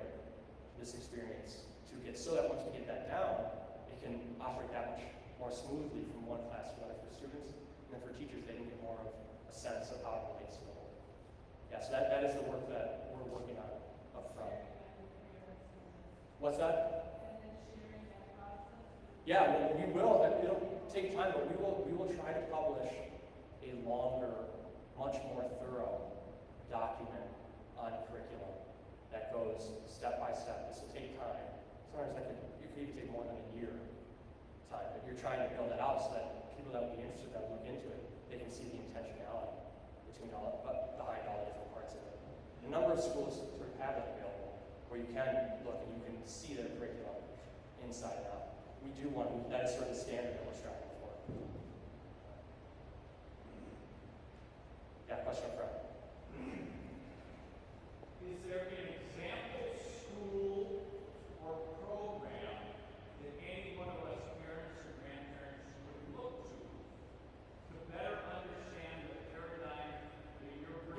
this experience to kids, so that once we get that down, it can operate that much more smoothly from one class to another for students. And then for teachers, they can get more of a sense of how it relates to the whole. Yeah, so that is the work that we're working on up front. What's that? Yeah, well, we will. It'll take time, but we will try to publish a longer, much more thorough document on curriculum that goes step by step. This will take time. Sometimes it could even take more than a year time, but you're trying to build that out so that people that would be interested, that would look into it, they can see the intentionality behind all the different parts of it. A number of schools sort of have that available, where you can look and you can see the curriculum inside and out. We do that is sort of the standard that we're striving for. Yeah, question up front. Is there an example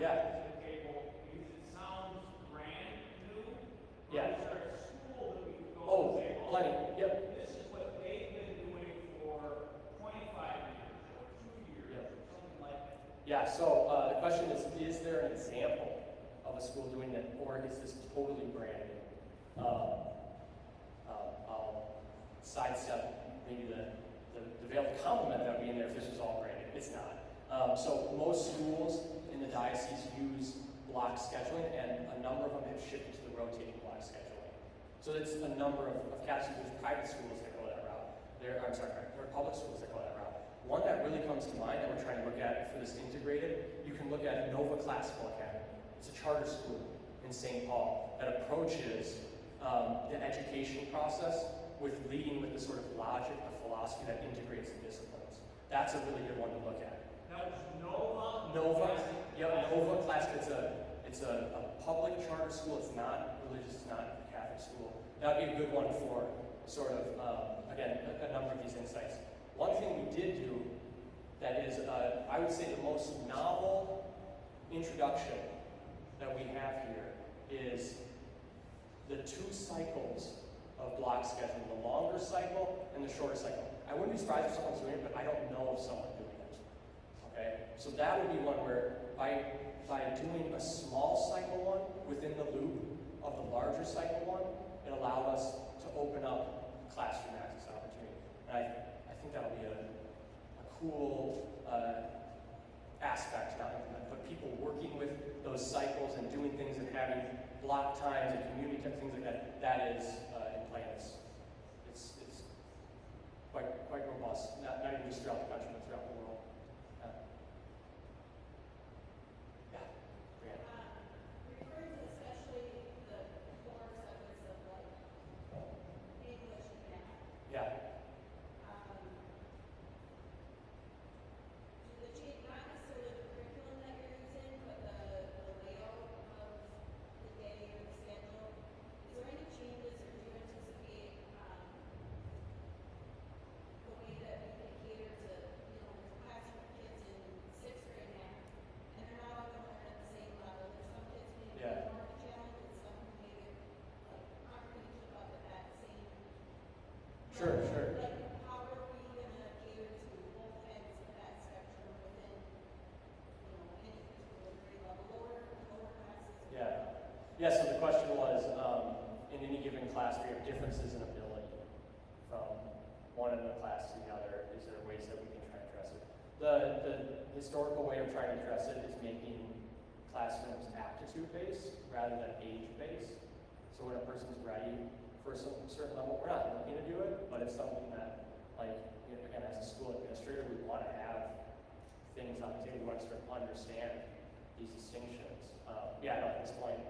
Yeah. to the table because it sounds brand new. Yeah. Or is there a school that we could go Oh, and say, oh, plenty. Yep. this is what they've been doing for 25 years or 2 years Yep. or something like that? Yeah, so the question is there an example of a school doing it, or is this totally brand new? I'll sidestep maybe the veiled compliment that would be in there if this was all brand new. It's not. So most schools in the diocese use block scheduling, and a number of them have shifted to the rotating block scheduling. So it's a number of Catholic schools, private schools that go that route. There are public schools that go that route. One that really comes to mind that we're trying to look at for this integrated, you can look at Nova Classical Academy. It's a charter school in St. Paul that approaches the education process with leading with the sort of logic, the philosophy that integrates the disciplines. That's a really good one to look at. That was Nova? Nova, yep, Nova Classical. It's a public charter school. It's not religious. It's not a Catholic school. That would be a good one for sort of again a number of these insights. One thing we did do that is, I would say, the most novel introduction that we have here is the 2 cycles of block scheduling, the longer cycle and the shorter cycle. I wouldn't be surprised if someone's doing it, but I don't know of someone doing it. Okay? So that would be one where by doing a small cycle one within the loop of the larger cycle one, it allowed us to open up classroom access opportunity. And I think that'll be a cool aspect, not implement, but people working with those cycles and doing things and having block times and community times, things like that, that is in play. It's quite robust, not even just throughout the country, but throughout the world. Yeah, Brianna. Referring to especially the core subjects of like English and math. Yeah. Do the change, not necessarily the curriculum that you're using, but the layout of the day or the schedule, is there any changes or do you anticipate the way that we can cater to, there's a classroom of kids in 6th grade math, and they're not all going to learn at the same level. There's some kids maybe Yeah. more challenged and some who maybe aren't going to keep up at that same Sure, level. sure. Like, how are we going to cater to both ends of that spectrum within, any particular grade level, lower classes? Yeah. Yeah, so the question was, in any given class, we have differences in ability from one end of the class to the other. Is there ways that we can try and address it? The historical way of trying to address it is making classrooms aptitude-based rather than age-based. So when a person's ready for some certain level, we're not looking to do it, but it's something that, like, again, as a school administrator, we want to have things on the table. We want to sort of understand these distinctions. Yeah, no, at this point,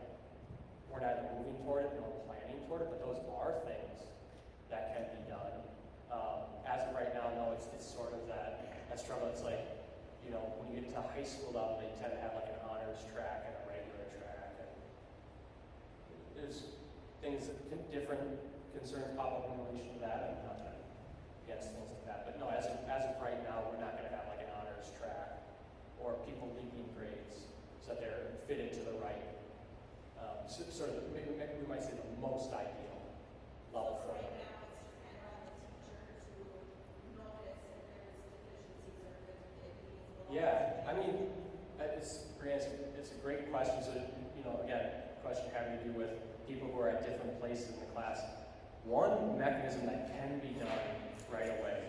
we're neither moving toward it nor planning toward it, but those are things that can be done. As of right now, no, it's sort of that struggle. It's like, when you get to high school level, they tend to have like an honors track and a regular track. And there's things, different concerns pop up in relation to that, and I'm not against things like that. But no, as of right now, we're not going to have like an honors track or people leaping grades so that they're fitted to the right, sort of, we might say the most ideal level So for right them. now, it's just kind of on the teacher to notice if there's deficiencies or if it needs a little. Yeah, I mean, it's a great question. So, again, question having to do with people who are at different places in the class. One mechanism that can be done right away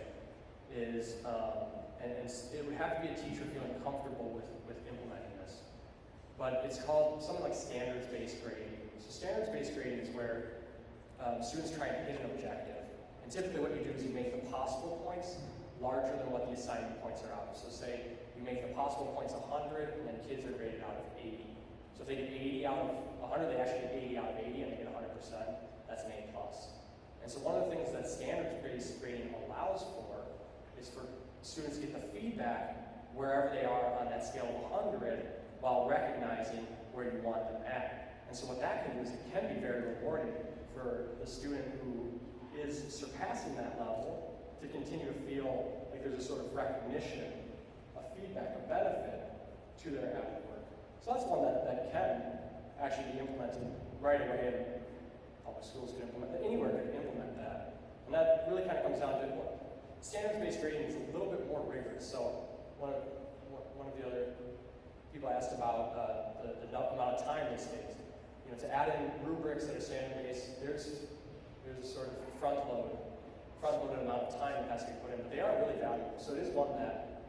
is, and it would have to be a teacher feeling comfortable with implementing this, but it's called something like standards-based grading. So standards-based grading is where students try and hit an objective. And typically what you do is you make the possible points larger than what the assignment points are out. So say you make the possible points 100, and then kids are graded out of 80. So if they get 80 out of 100, they actually get 80 out of 80, and they get 100%. That's an A+. And so one of the things that standards-based grading allows for is for students to get the feedback wherever they are on that scale of 100 while recognizing where you want them at. And so what that can do is it can be very rewarding for the student who is surpassing that level to continue to feel like there's a sort of recognition, a feedback, a benefit to their added work. So that's one that can actually be implemented right away, and public schools can implement that, anywhere can implement that. And that really kind of comes down to standards-based grading is a little bit more rigorous. So one of the other people asked about the amount of time this takes. You know, to add in rubrics that are standard-based, there's a sort of front-loaded amount of time that has to be put in, but they are really valuable. So it is one that,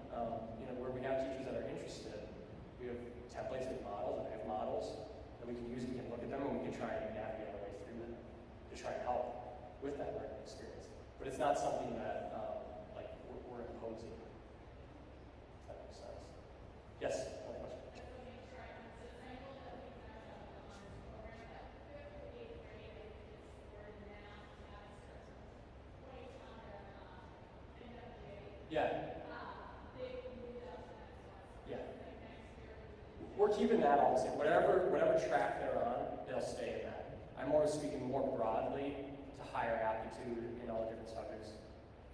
you know, where we have teachers that are interested, we have templates with models, and we have models that we can use, we can look at them, and we can try and navigate our way through them to try and help with that learning experience. But it's not something that, like, we're imposing. If that makes sense. Yes? Another question? Yeah. Yeah. We're keeping that all the same. Whatever track they're on, they'll stay in that. I'm more speaking more broadly to higher aptitude in all different subjects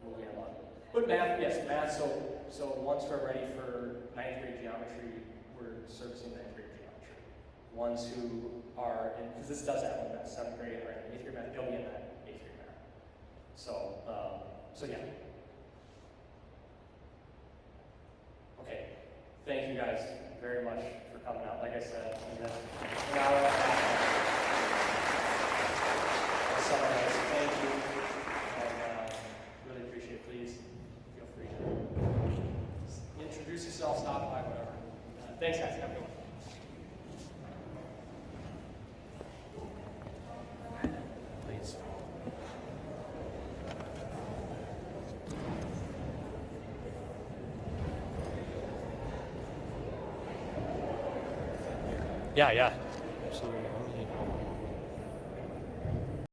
moving along. But math, yes, math. So once we're ready for 9th grade geometry, we're servicing 9th grade geometry. Ones who are in, because this does happen in that 7th grade or 8th grade math, they'll be in that 8th grade math. So yeah. Okay, thank you guys very much for coming out. Like I said, an hour and a half. Thank you, and really appreciate it. Please feel free to introduce yourself, stop by, whatever. Thanks, guys. Have a good one. Please. Yeah.